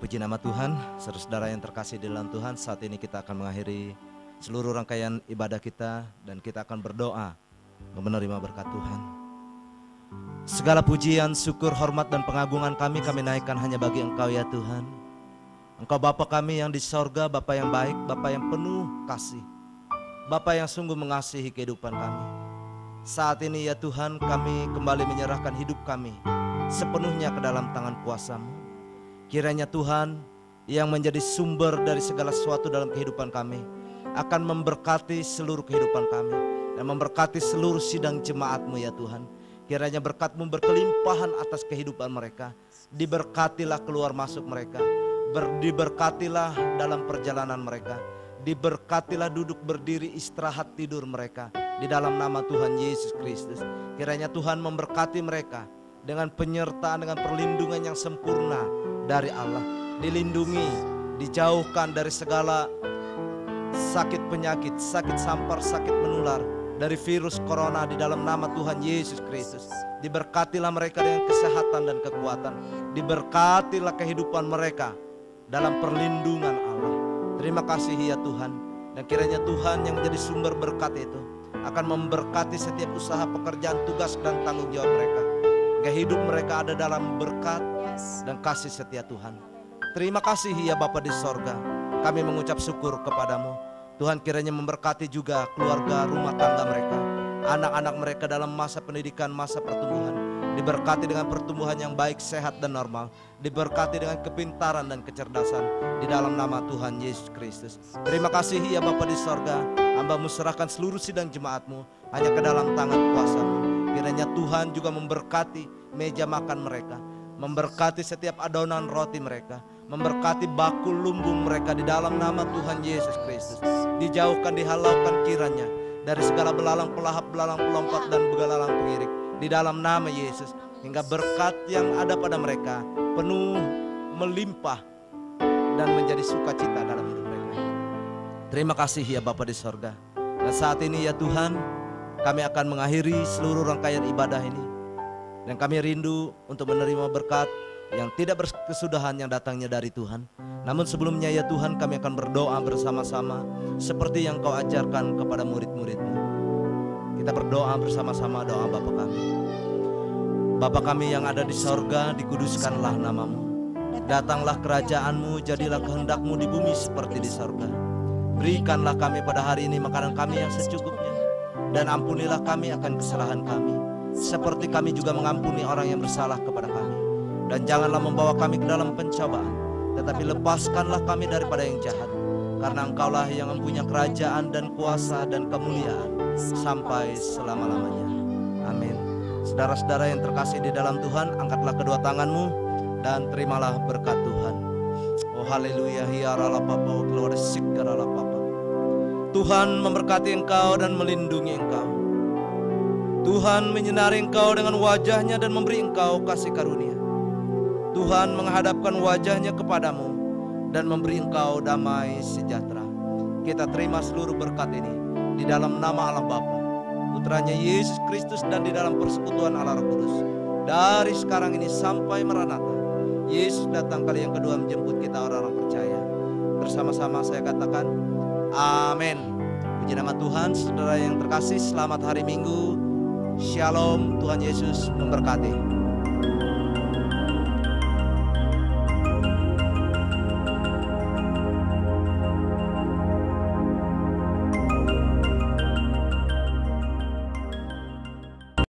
Puji nama Tuhan, saudara-saudara yang terkasih di dalam Tuhan. Saat ini kita akan mengakhiri seluruh rangkaian ibadah kita dan kita akan berdoa menerima berkat Tuhan. Segala pujian, syukur, hormat dan pengagungan kami naikkan hanya bagi Engkau ya Tuhan. Engkau Bapa kami yang di sorga, Bapa yang baik, Bapa yang penuh kasih, Bapa yang sungguh mengasihi kehidupan kami. Saat ini ya Tuhan, kami kembali menyerahkan hidup kami sepenuhnya ke dalam tangan kuasa-Mu. Kiranya Tuhan yang menjadi sumber dari segala sesuatu dalam kehidupan kami akan memberkati seluruh kehidupan kami dan memberkati seluruh sidang jemaat-Mu ya Tuhan. Kiranya berkat-Mu berkelimpahan atas kehidupan mereka. Diberkatilah keluar masuk mereka, diberkatilah dalam perjalanan mereka, diberkatilah duduk berdiri istirahat tidur mereka di dalam nama Tuhan Yesus Kristus. Kiranya Tuhan memberkati mereka dengan penyertaan, dengan perlindungan yang sempurna dari Allah, dilindungi, dijauhkan dari segala sakit penyakit, sakit sampar, sakit menular, dari virus corona di dalam nama Tuhan Yesus Kristus. Diberkatilah mereka dengan kesehatan dan kekuatan, diberkatilah kehidupan mereka dalam perlindungan Allah. Terima kasih ya Tuhan, dan kiranya Tuhan yang menjadi sumber berkat itu akan memberkati setiap usaha, pekerjaan, tugas dan tanggung jawab mereka. Hidup mereka ada dalam berkat dan kasih setia Tuhan. Terima kasih ya Bapa di sorga. Kami mengucap syukur kepadamu. Tuhan kiranya memberkati juga keluarga, rumah tangga mereka, anak-anak mereka dalam masa pendidikan, masa pertumbuhan. Diberkati dengan pertumbuhan yang baik, sehat dan normal. Diberkati dengan kepintaran dan kecerdasan di dalam nama Tuhan Yesus Kristus. Terima kasih ya Bapa di sorga. Hamba-Mu serahkan seluruh sidang jemaat-Mu hanya ke dalam tangan kuasa-Mu. Kiranya Tuhan juga memberkati meja makan mereka, memberkati setiap adonan roti mereka, memberkati bakul lumbung mereka di dalam nama Tuhan Yesus Kristus. Dijauhkan, dihalaukan kiranya dari segala belalang pelahap, belalang pelompat dan belalang pengirik di dalam nama Yesus. Hingga berkat yang ada pada mereka penuh, melimpah dan menjadi sukacita dalam hidup mereka. Terima kasih ya Bapa di sorga. Dan saat ini ya Tuhan, kami akan mengakhiri seluruh rangkaian ibadah ini. Dan kami rindu untuk menerima berkat yang tidak berkesudahan yang datangnya dari Tuhan. Namun sebelumnya ya Tuhan, kami akan berdoa bersama-sama seperti yang Kau ajarkan kepada murid-murid-Mu. Kita berdoa bersama-sama doa Bapa kami. Bapa kami yang ada di sorga, dikuduskanlah namamu. Datanglah kerajaan-Mu, jadilah kehendak-Mu di bumi seperti di sorga. Berikanlah kami pada hari ini makanan kami yang secukupnya. Dan ampunilah kami akan kesalahan kami, seperti kami juga mengampuni orang yang bersalah kepada kami. Dan janganlah membawa kami ke dalam pencobaan, tetapi lepaskanlah kami daripada yang jahat. Karena Engkaulah yang mempunyai kerajaan dan kuasa dan kemuliaan sampai selama-lamanya. Amin. Saudara-saudara yang terkasih di dalam Tuhan, angkatlah kedua tanganmu dan terimalah berkat Tuhan. Oh haleluya, hiarala papa, keluar sikarala papa. Tuhan memberkati engkau dan melindungi engkau. Tuhan menyinari engkau dengan wajahnya dan memberi engkau kasih karunia. Tuhan menghadapkan wajahnya kepadamu dan memberi engkau damai sejahtera. Kita terima seluruh berkat ini di dalam nama Allah Bapa, Putranya Yesus Kristus, dan di dalam persekutuan Allah Roh Kudus. Dari sekarang ini sampai Maranatha, Yesus datang kali yang kedua menjemput kita orang-orang percaya. Bersama-sama saya katakan amin. Puji nama Tuhan. Saudara yang terkasih, selamat hari Minggu. Shalom, Tuhan Yesus memberkati.